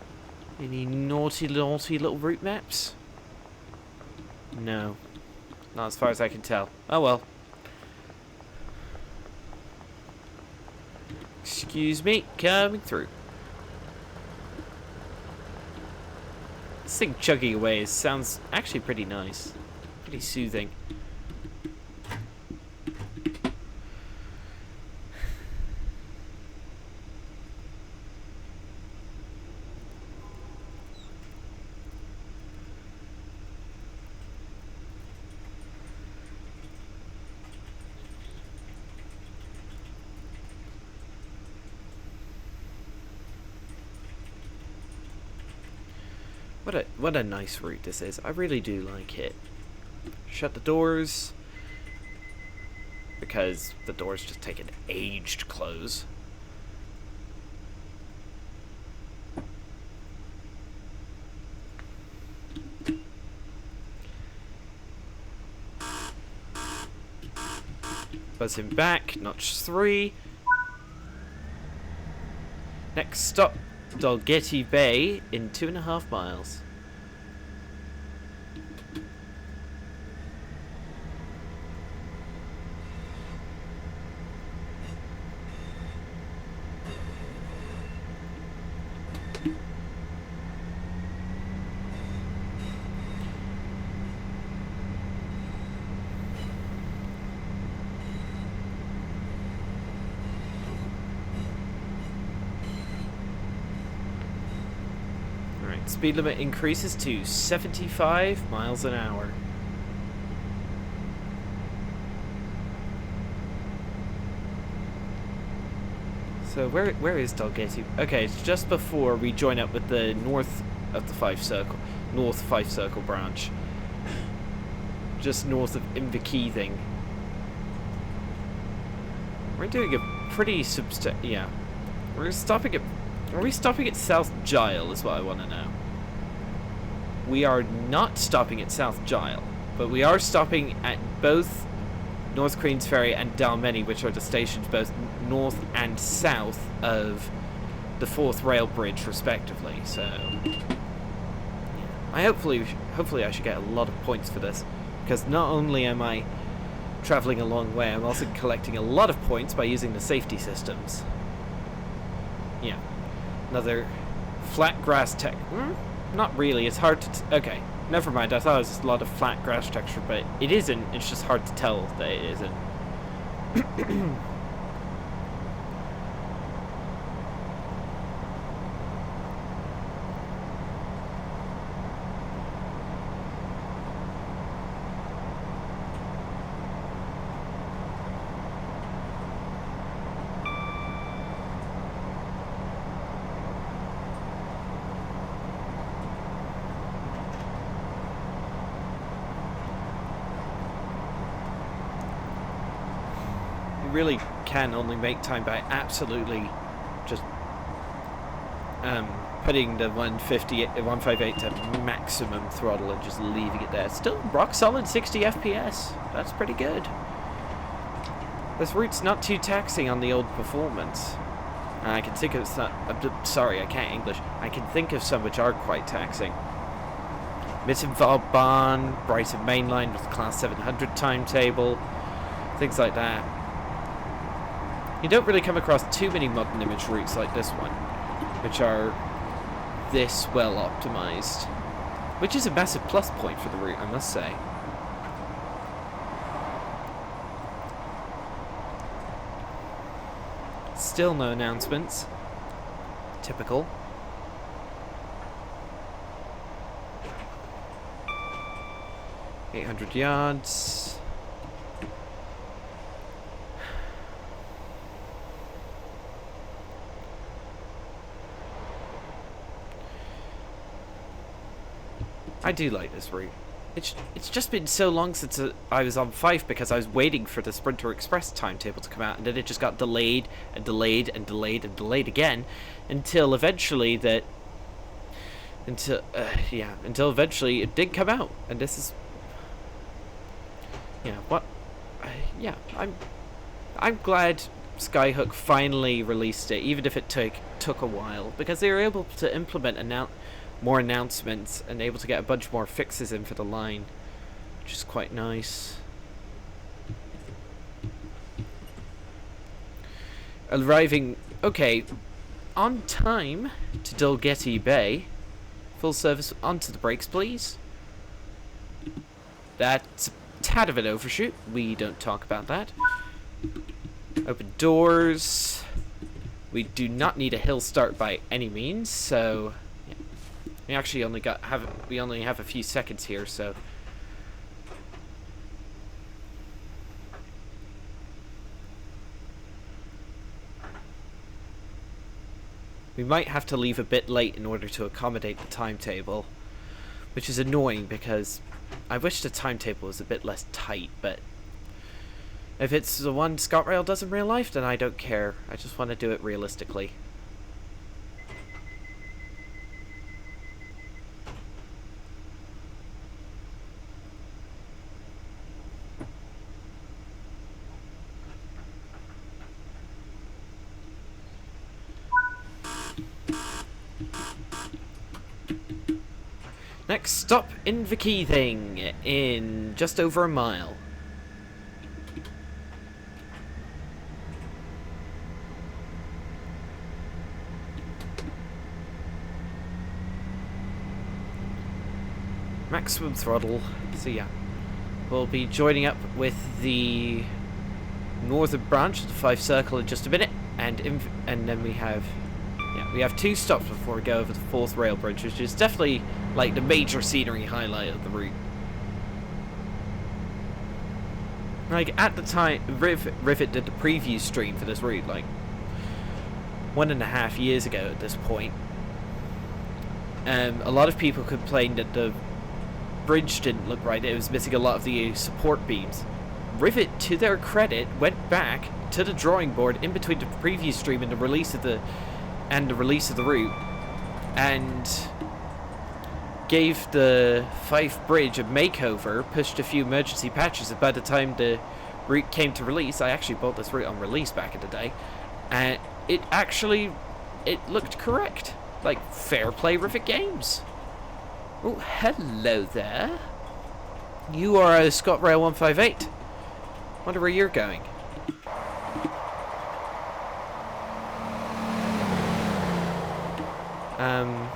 Any naughty little route maps? No. Not as far as I can tell. Oh well. Excuse me, coming through. This thing chugging away sounds actually pretty nice. Pretty soothing. What a nice route this is. I really do like it. Shut the doors, because the doors just take an age to close. Buzz him back, notch 3. Next stop, Dalgety Bay in 2.5 miles. Speed limit increases to 75 miles an hour. So where is Dalgety? Okay, it's just before we join up with the north of the Fife Circle branch. Just north of Inverkeithing. We're doing a pretty yeah. We're stopping at... Are we stopping at South Gyle is what I want to know. We are not stopping at South Gyle, but we are stopping at both North Queen's Ferry and Dalmeny, which are the stations both north and south of the 4th rail bridge, respectively. So, yeah. Hopefully I should get a lot of points for this, because not only am I traveling a long way, I'm also collecting a lot of points by using the safety systems. Yeah. Another flat grass tech. Not really. It's hard to... okay, never mind. I thought it was a lot of flat grass texture, but it isn't. It's just hard to tell that it isn't. Really can only make time by absolutely just putting the 158 to maximum throttle and just leaving it there. Still rock solid 60 FPS. That's pretty good. This route's not too taxing on the old performance. I can think of some. Sorry, I can't English. I can think of some which are quite taxing. Mittenwaldbahn, Brighton Mainline with Class 700 timetable, things like that. You don't really come across too many modern image routes like this one, which are this well optimized, which is a massive plus point for the route, I must say. Still no announcements. Typical. .800 yards. I do like this route. It's just been so long since I was on Fife because I was waiting for the Sprinter Express timetable to come out, and then it just got delayed and delayed and delayed and delayed again until eventually until eventually it did come out. And this is I'm glad Skyhook finally released it, even if it took a while, because they were able to implement more announcements and able to get a bunch more fixes in for the line, which is quite nice. Arriving, okay, on time to Dalgety Bay. Full service, onto the brakes, please. That's a tad of an overshoot. We don't talk about that. Open doors. We do not need a hill start by any means, so yeah. We actually only have a few seconds here, so we might have to leave a bit late in order to accommodate the timetable, which is annoying because I wish the timetable was a bit less tight, but if it's the one ScotRail does in real life, then I don't care. I just want to do it realistically. Next stop, Inverkeithing, in just over a mile. Maximum throttle. So yeah, we'll be joining up with the northern branch of the Fife Circle in just a minute, and then we have two stops before we go over the 4th rail bridge, which is definitely like the major scenery highlight of the route. Like at the time, Rivet did the preview stream for this route like 1.5 years ago at this point. A lot of people complained that the bridge didn't look right. It was missing a lot of the support beams. Rivet, to their credit, went back to the drawing board in between the preview stream and the release of the route, and gave the Fife Bridge a makeover, pushed a few emergency patches, and by the time the route came to release, I actually bought this route on release back in the day, and it looked correct. Like, fair play, Rivet Games. Oh, hello there. You are a ScotRail 158. Wonder where you're going.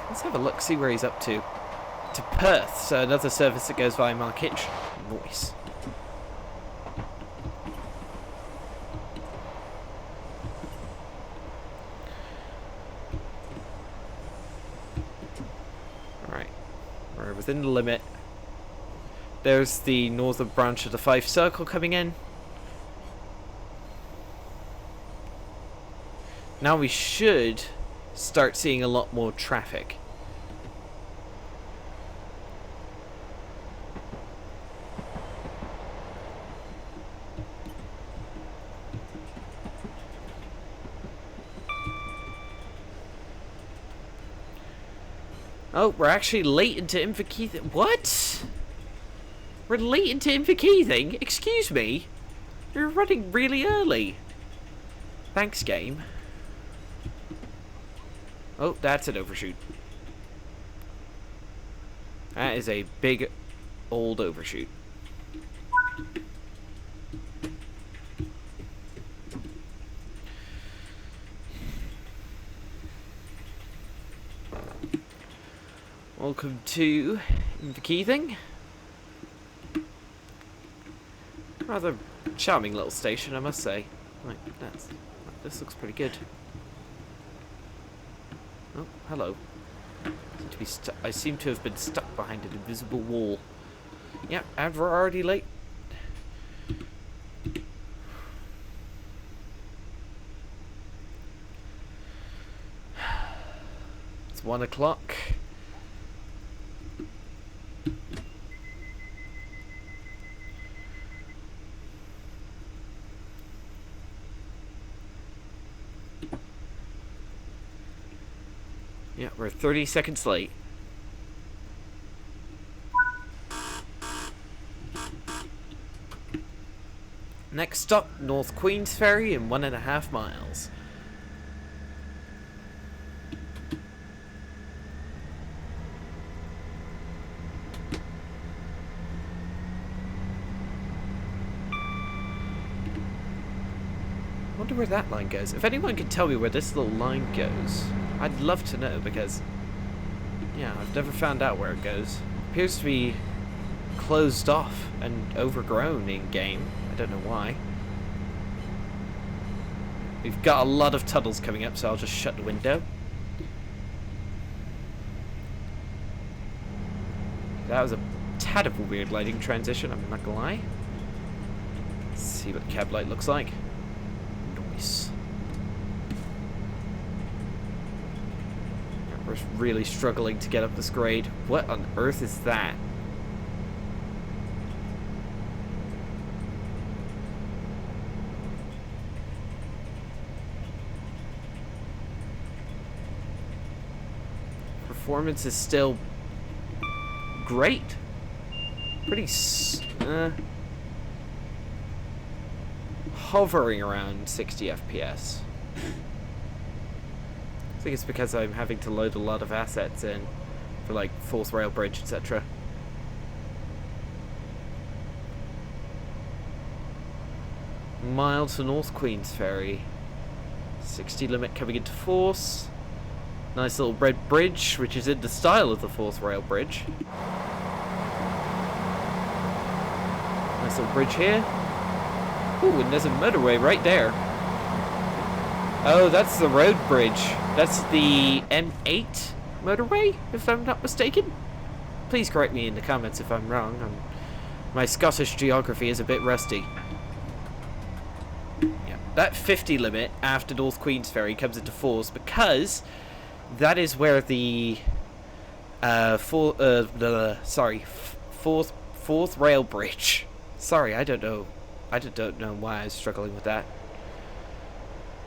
Let's have a look, see where he's up to. To Perth, so another service that goes via Markitch. Nice. Alright, we're within the limit. There's the northern branch of the Fife Circle coming in. Now we should start seeing a lot more traffic. Oh, we're actually late into Inverkeithing. What? We're late into Inverkeithing? Excuse me? You're running really early. Thanks, game. Oh, that's an overshoot. That is a big old overshoot. Welcome to Inverkeithing. Rather charming little station, I must say. Like, this looks pretty good. Oh, hello. I seem to have been stuck behind an invisible wall. Yep, and we're already late. It's 1 o'clock. Yeah, we're 30 seconds late. Next stop, North Queens Ferry in 1.5 miles. I wonder where that line goes. If anyone can tell me where this little line goes, I'd love to know, because, yeah, I've never found out where it goes. It appears to be closed off and overgrown in-game. I don't know why. We've got a lot of tunnels coming up, so I'll just shut the window. That was a tad of a weird lighting transition, I'm not gonna lie. Let's see what the cab light looks like. Nice. We're really struggling to get up this grade. What on earth is that? Performance is still great. Pretty hovering around 60 FPS. I think it's because I'm having to load a lot of assets in for like Fourth Rail Bridge, etc. Mile to North Queens Ferry. 60 limit coming into force. Nice little red bridge, which is in the style of the Fourth Rail Bridge. Nice little bridge here. Ooh, and there's a motorway right there. Oh, that's the road bridge. That's the M8 motorway, if I'm not mistaken. Please correct me in the comments if I'm wrong. My Scottish geography is a bit rusty. Yeah, that 50 limit after North Queens Ferry comes into force because that is where the Fourth Rail Bridge. Sorry, I don't know why I was struggling with that.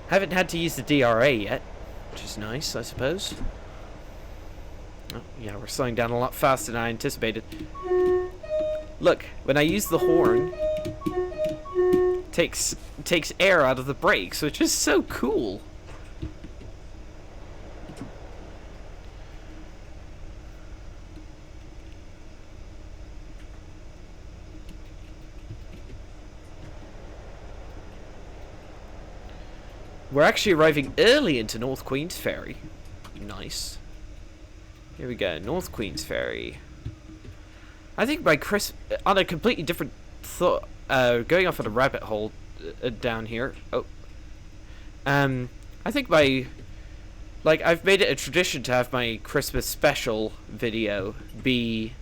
Haven't had to use the DRA yet, which is nice, I suppose. Oh, yeah, we're slowing down a lot faster than I anticipated. Look, when I use the horn, takes air out of the brakes, which is so cool. We're actually arriving early into North Queens Ferry. Nice. Here we go, North Queens Ferry. I think by on a completely different thought, going off on a rabbit hole down here. Oh. I think I've made it a tradition to have my Christmas special video be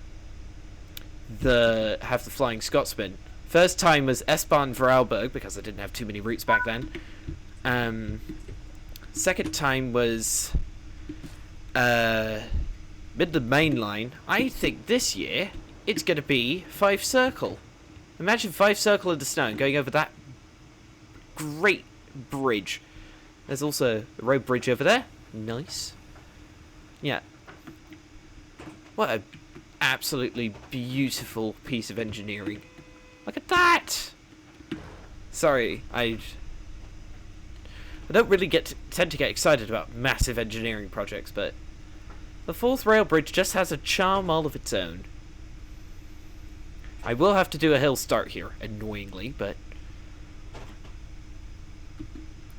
have the Flying Scotsman. First time was S-Bahn Vorarlberg, because I didn't have too many routes back then. Second time was Midland Main Line. I think this year it's going to be Fife Circle. Imagine Fife Circle in the snow and going over that great bridge. There's also a road bridge over there. Nice. Yeah. What a absolutely beautiful piece of engineering. Look at that! Sorry, I don't really tend to get excited about massive engineering projects, but the fourth rail bridge just has a charm all of its own. I will have to do a hill start here, annoyingly, but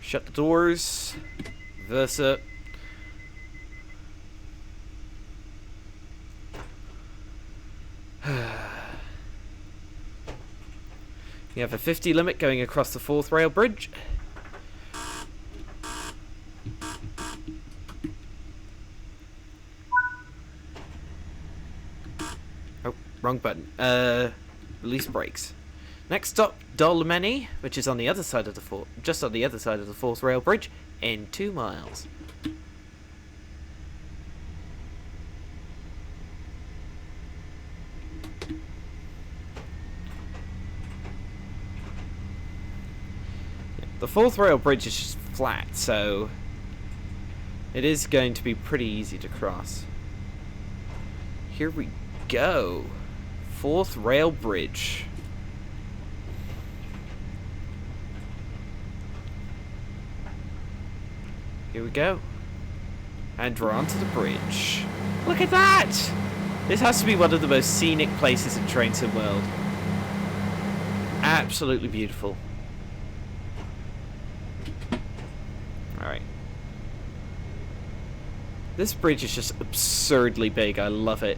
shut the doors. Versa. You have a 50 limit going across the fourth rail bridge. Oh, wrong button. Release brakes. Next stop, Dolmeni, which is on the other side of the just on the other side of the fourth rail bridge, in 2 miles. The fourth rail bridge is just flat, so it is going to be pretty easy to cross. Here we go. Fourth rail bridge. Here we go. And we're onto the bridge. Look at that! This has to be one of the most scenic places in Train Sim World. Absolutely beautiful. Alright. This bridge is just absurdly big. I love it.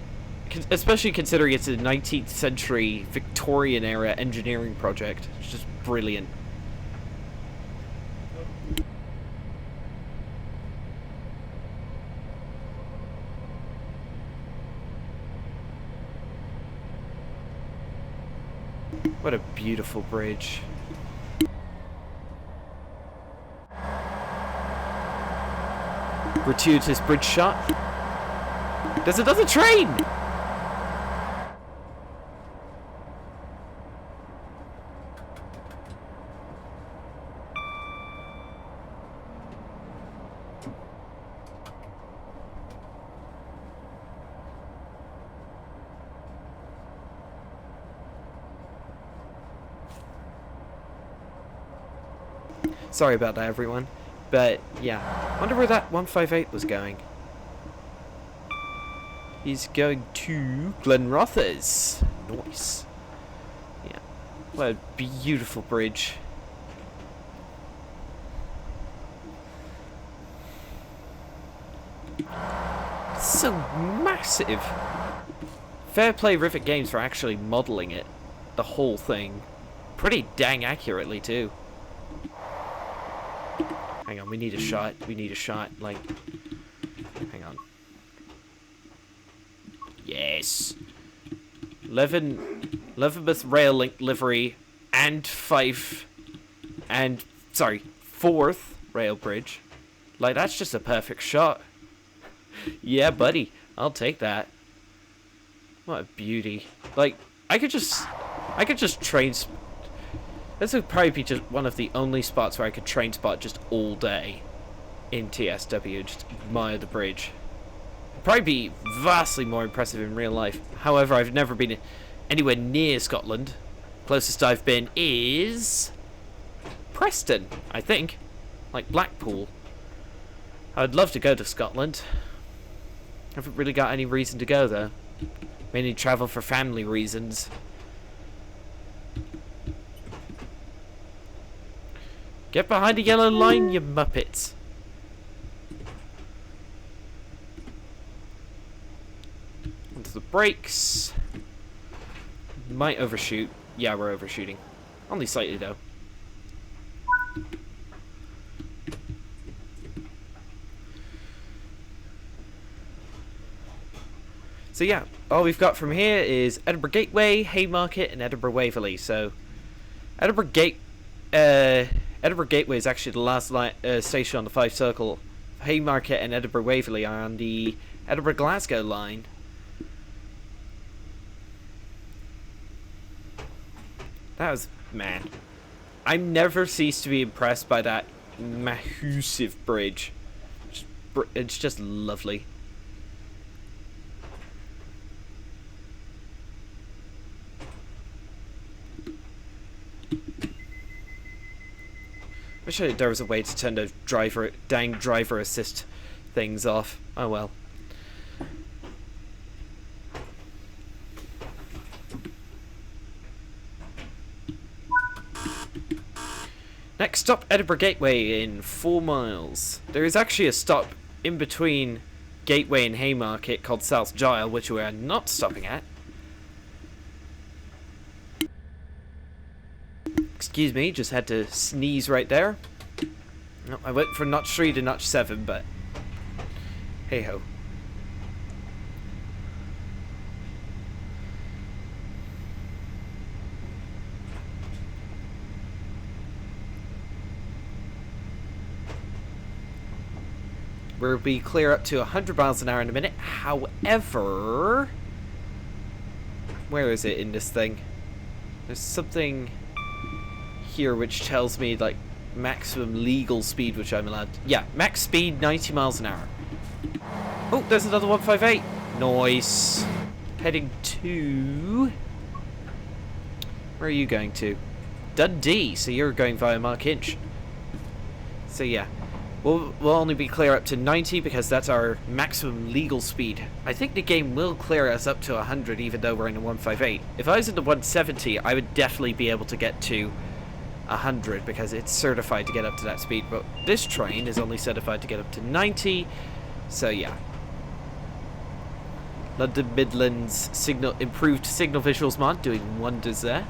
Especially considering it's a 19th century Victorian era engineering project. It's just brilliant. What a beautiful bridge. Gratuitous bridge shot. There's another train! Sorry about that, everyone. But, yeah. Wonder where that 158 was going. He's going to Glenrothes. Nice. Yeah. What a beautiful bridge. It's so massive. Fair play Rivet Games for actually modelling it. The whole thing. Pretty dang accurately, too. Hang on, we need a shot. We need a shot. Like, hang on. Yes. Levenmouth Rail Link livery and Fife and, sorry, fourth rail bridge. Like, that's just a perfect shot. Yeah, buddy. I'll take that. What a beauty. Like, I could just train. This would probably be just one of the only spots where I could train spot just all day in TSW, just admire the bridge. It'd probably be vastly more impressive in real life. However, I've never been anywhere near Scotland. Closest I've been is Preston, I think. Like Blackpool. I'd love to go to Scotland. Haven't really got any reason to go though. Mainly travel for family reasons. Get behind the yellow line, you muppets. Onto the brakes. Might overshoot. Yeah, we're overshooting. Only slightly though. So yeah, all we've got from here is Edinburgh Gateway, Haymarket, and Edinburgh Waverley. So Edinburgh Gateway is actually the last station on the Fife Circle. Haymarket and Edinburgh Waverley are on the Edinburgh Glasgow line. That was, man. I never cease to be impressed by that massive bridge. It's just lovely. Wish there was a way to turn the dang driver assist things off. Oh well. Next stop, Edinburgh Gateway in 4 miles. There is actually a stop in between Gateway and Haymarket called South Gyle, which we are not stopping at. Excuse me, just had to sneeze right there. No, I went from notch 3 to notch 7, but hey ho. We'll be clear up to 100 miles an hour in a minute. However, where is it in this thing? There's something here which tells me like maximum legal speed which I'm allowed. Yeah, max speed 90 miles an hour. Oh, there's another 158. Nice. Heading to... Where are you going to? Dundee. So you're going via Mark Inch. So yeah. We'll only be clear up to 90 because that's our maximum legal speed. I think the game will clear us up to 100 even though we're in a 158. If I was in the 170, I would definitely be able to get to 100 because it's certified to get up to that speed. But this train is only certified to get up to 90. So yeah. London Midlands improved signal visuals mod doing wonders there.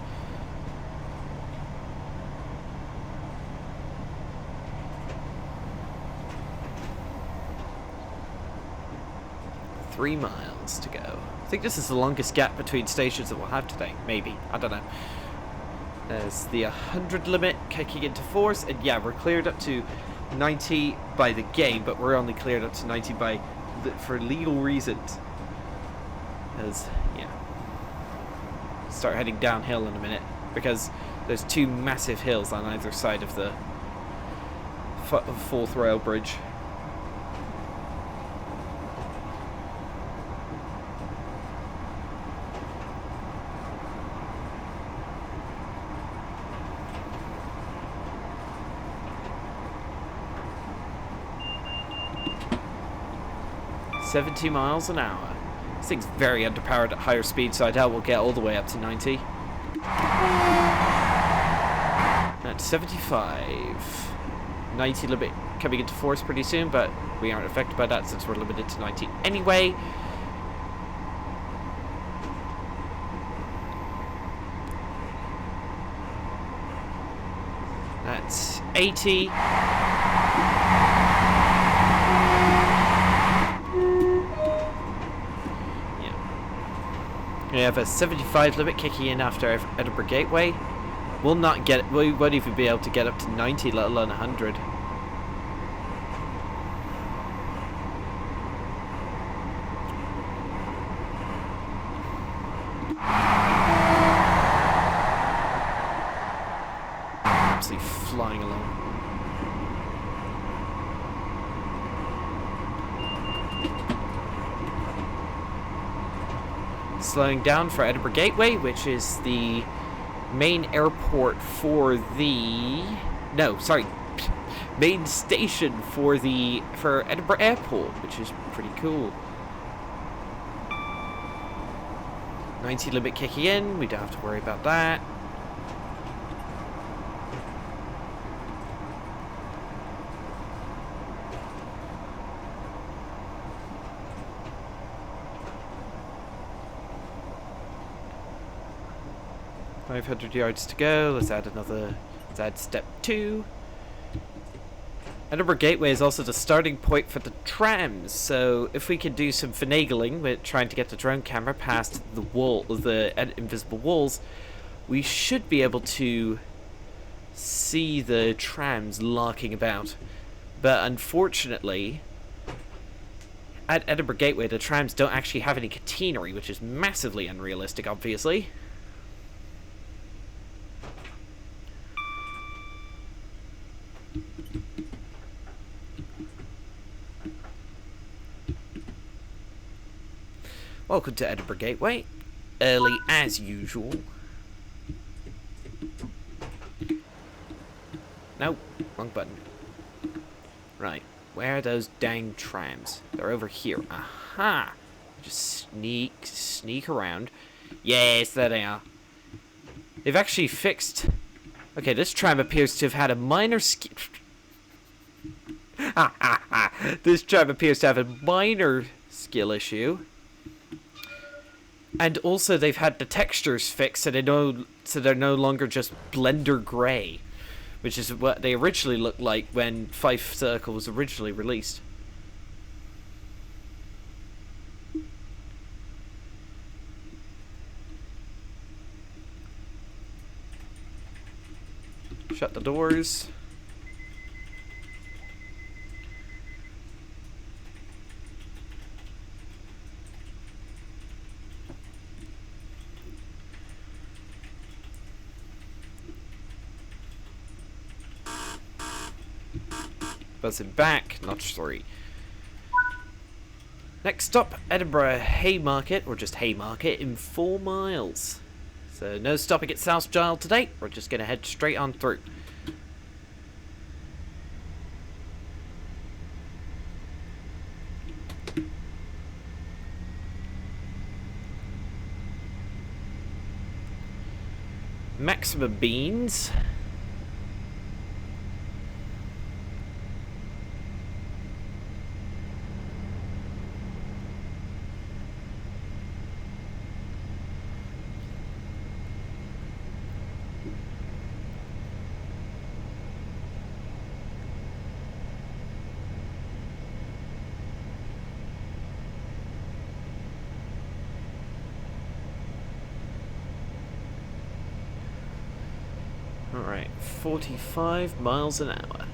Three miles to go. I think this is the longest gap between stations that we'll have today. Maybe. I don't know. There's the 100 limit kicking into force. And yeah, we're cleared up to 90 by the game, but we're only cleared up to 90 for legal reasons. As, yeah. Start heading downhill in a minute. Because there's 2 massive hills on either side of the 4th rail bridge. $70 miles an hour. This thing's very underpowered at higher speed, so I doubt we'll get all the way up to 90. That's 75. 90 limit coming into force pretty soon, but we aren't affected by that since we're limited to 90 anyway. That's 80. We have a 75 limit kicking in after Edinburgh Gateway. We won't even be able to get up to 90, let alone 100. Absolutely flying along. Slowing down for Edinburgh Gateway, which is the main airport for the... No, sorry. Main station for Edinburgh Airport, which is pretty cool. 90 limit kicking in, we don't have to worry about that. $500 yards to go. Let's add step 2. Edinburgh Gateway is also the starting point for the trams, so if we can do some finagling with trying to get the drone camera past the invisible walls, we should be able to see the trams larking about. But unfortunately, at Edinburgh Gateway, the trams don't actually have any catenary, which is massively unrealistic, obviously. Welcome to Edinburgh Gateway. Early as usual. No, wrong button. Right. Where are those dang trams? They're over here. Aha! Just sneak around. Yes, there they are. They've actually fixed... Okay, this tram appears to have had a minor This tram appears to have a minor skill issue. And also they've had the textures fixed so they're no longer just Blender Grey. Which is what they originally looked like when Fife Circle was originally released. Shut the doors. Buzzing back, notch 3. Next stop, Edinburgh Haymarket, or just Haymarket, in 4 miles. So no stopping at South Gyle today, we're just going to head straight on through. Maximum beans. Alright, 45 miles an hour.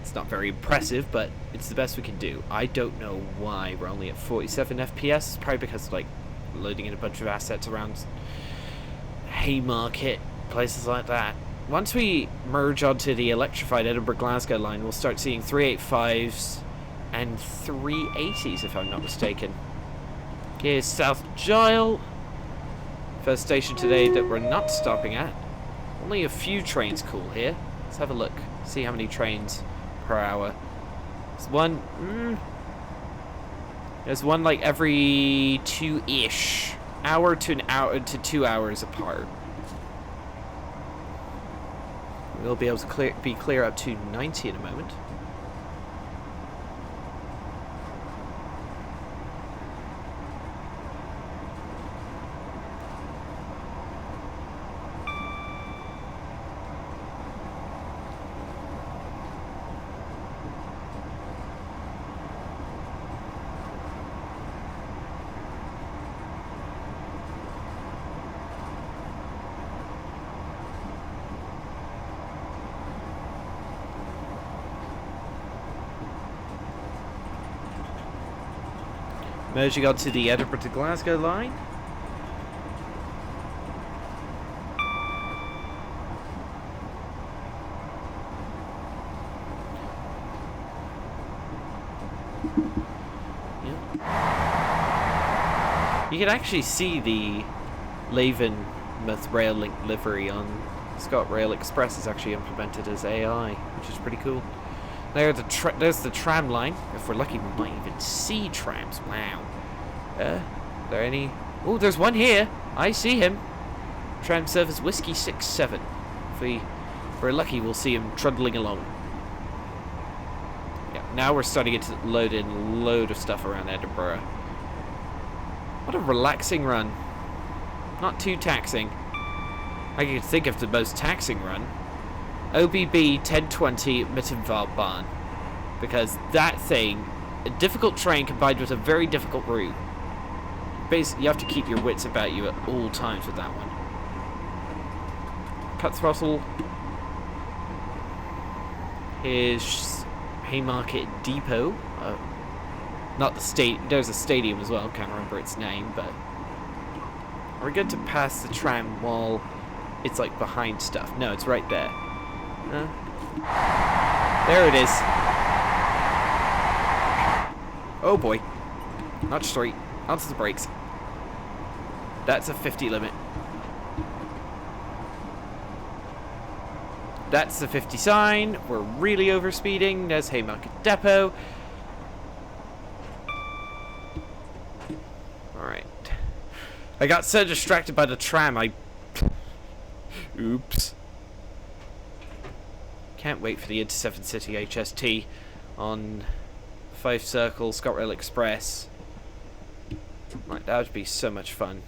It's not very impressive, but it's the best we can do. I don't know why we're only at 47 FPS. It's probably because, like, loading in a bunch of assets around Haymarket, places like that. Once we merge onto the electrified Edinburgh-Glasgow line, we'll start seeing 385s and 380s, if I'm not mistaken. Here's South Gyle. First station today that we're not stopping at. Only a few trains cool here. Let's have a look. See how many trains per hour. There's one... There's one like every 2-ish. Hour to 2 hours apart. We'll be able to be clear up to 90 in a moment. Merging onto the Edinburgh to Glasgow line. Yeah. You can actually see the Levenmouth rail link livery on ScotRail Express is actually implemented as AI, which is pretty cool. There's the tram line. If we're lucky, we might even see trams. Wow. Are there any? Oh, there's one here. I see him. Tram service Whiskey 67. If we're lucky, we'll see him trundling along. Yeah. Now we're starting to load in a load of stuff around Edinburgh. What a relaxing run. Not too taxing. I can think of the most taxing run. OBB 1020 Mittenwaldbahn, because that thing, a difficult train combined with a very difficult route. Basically, you have to keep your wits about you at all times with that one. Cut throttle. Here's Haymarket Depot. Not the state. There's a stadium as well. Can't remember its name, but we're good to pass the tram while it's like behind stuff. No, it's right there. There it is. Oh boy. Notch 3. Onto the brakes. That's a 50 limit. That's the 50 sign. We're really overspeeding. There's Haymarket Depot. Alright. I got so distracted by the tram, Oops. Can't wait for the Inter-7 City HST on Fife Circle, ScotRail Express. Right, that would be so much fun.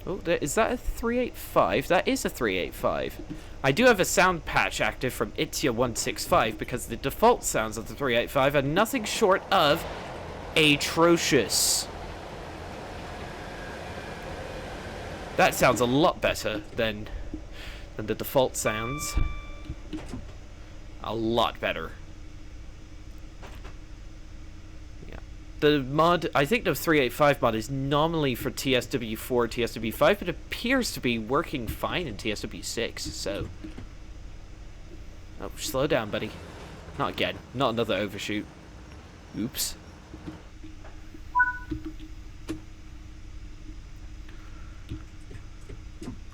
Oh, is that a 385? That is a 385. I do have a sound patch active from Itzia165 because the default sounds of the 385 are nothing short of atrocious. That sounds a lot better than the default sounds. A lot better. The mod, I think the 385 mod is nominally for TSW4, TSW5, but it appears to be working fine in TSW6, so... Oh, slow down, buddy. Not again. Not another overshoot. Oops.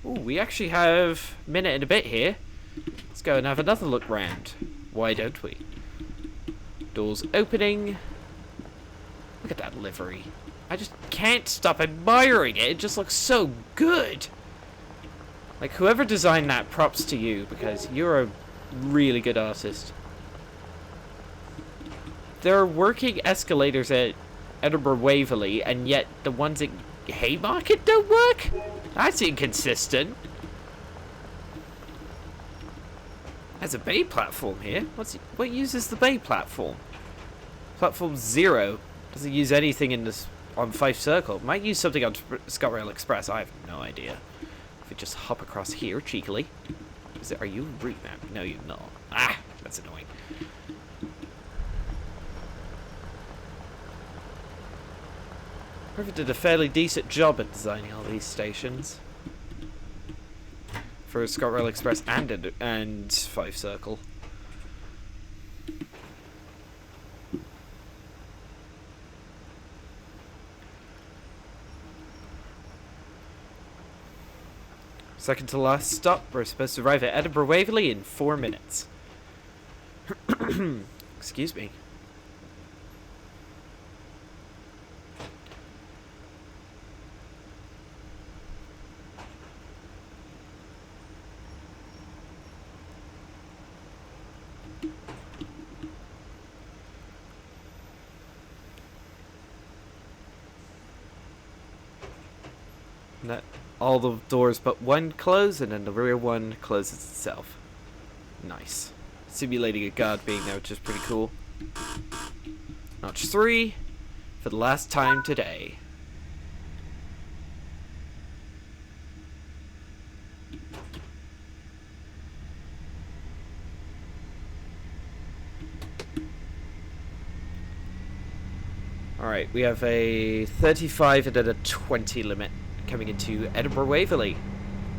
Ooh, we actually have a minute and a bit here. Let's go and have another look round. Why don't we? Doors opening. Look at that livery. I just can't stop admiring it. It just looks so good. Like, whoever designed that, props to you, because you're a really good artist. There are working escalators at Edinburgh Waverley, and yet the ones at Haymarket don't work? That's inconsistent. There's a bay platform here. What uses the bay platform? Platform 0. Doesn't use anything in this on Fife Circle. Might use something on ScotRail Express. I have no idea. If we just hop across here cheekily. Are you a route map? No, you're not. Ah, that's annoying. Whoever did a fairly decent job at designing all these stations for ScotRail Express and Fife Circle. Second to last stop. We're supposed to arrive at Edinburgh Waverley in 4 minutes. Excuse me. That all the doors but one close, and then the rear one closes itself. Nice. Simulating a guard being there, which is pretty cool. Notch 3 for the last time today. Alright, we have a 35 and then a 20 limit coming into Edinburgh Waverley.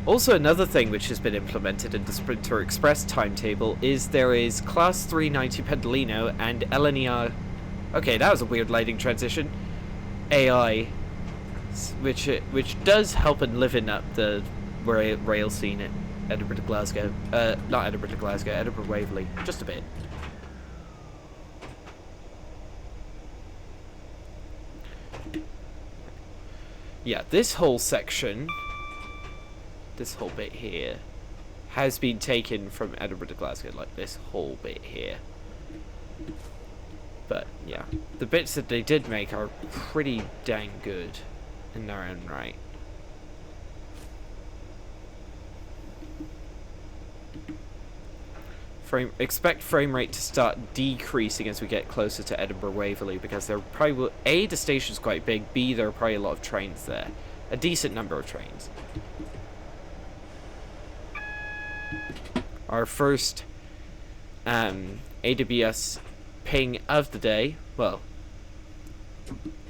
Also, another thing which has been implemented in the Sprinter Express timetable is there is Class 390 Pendolino and LNER. Okay, that was a weird lighting transition. AI, which does help and liven up the rail scene at Edinburgh to Glasgow. Not Edinburgh to Glasgow, Edinburgh Waverley, just a bit. Yeah, this whole section, this whole bit here, has been taken from Edinburgh to Glasgow, like this whole bit here. But, yeah, the bits that they did make are pretty dang good in their own right. Expect frame rate to start decreasing as we get closer to Edinburgh Waverley, because there probably will, A, the station's quite big, B, there are probably a lot of trains there. A decent number of trains. Our first AWS ping of the day, well,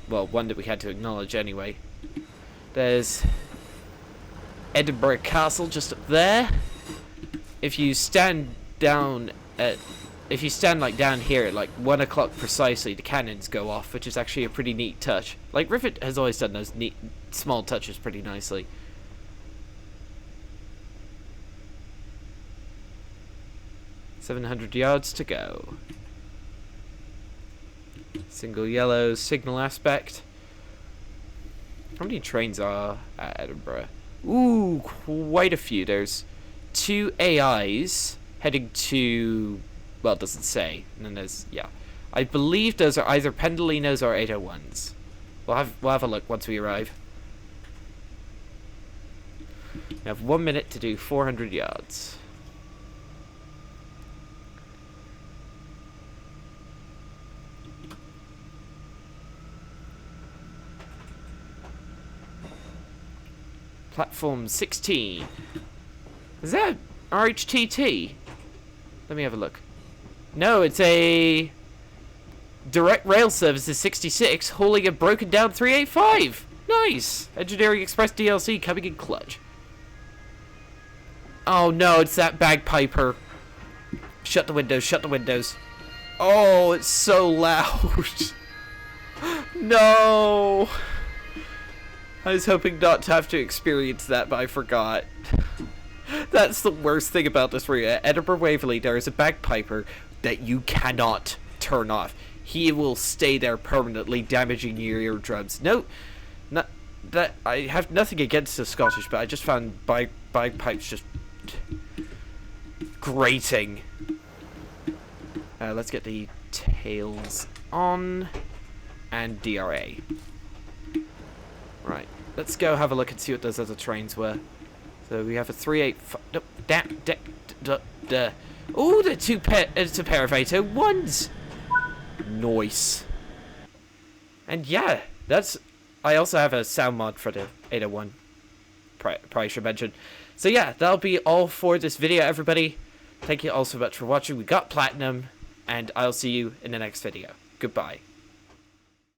one that we had to acknowledge anyway. There's Edinburgh Castle just up there. If you stand down like down here at like 1 o'clock precisely, the cannons go off, which is actually a pretty neat touch. Like, Rivet has always done those neat small touches pretty nicely. 700 yards to go. Single yellow signal aspect. How many trains are at Edinburgh? Ooh, quite a few. There's 2 AIs heading to... Well, it doesn't say. And then there's... Yeah. I believe those are either Pendolinos or 801s. We'll have a look once we arrive. We have 1 minute to do 400 yards. Platform 16. Is that RHTT? Let me have a look. No, it's a direct rail services 66 hauling a broken down 385. Nice. Engineering Express DLC coming in clutch. Oh no, it's that bagpiper. Shut the windows, shut the windows. Oh, it's so loud. No. I was hoping not to have to experience that, but I forgot. That's the worst thing about this route. At Edinburgh Waverley, there is a bagpiper that you cannot turn off. He will stay there permanently, damaging your eardrums. No, not that. I have nothing against the Scottish, but I just found bagpipes just grating. Let's get the tails on and DRA. Right, let's go have a look and see what those other trains were. So we have a 385. Oh, it's a pair of 801s. Nice. And yeah, that's. I also have a sound mod for the 801. Probably should mention. So yeah, that'll be all for this video, everybody. Thank you all so much for watching. We got platinum, and I'll see you in the next video. Goodbye.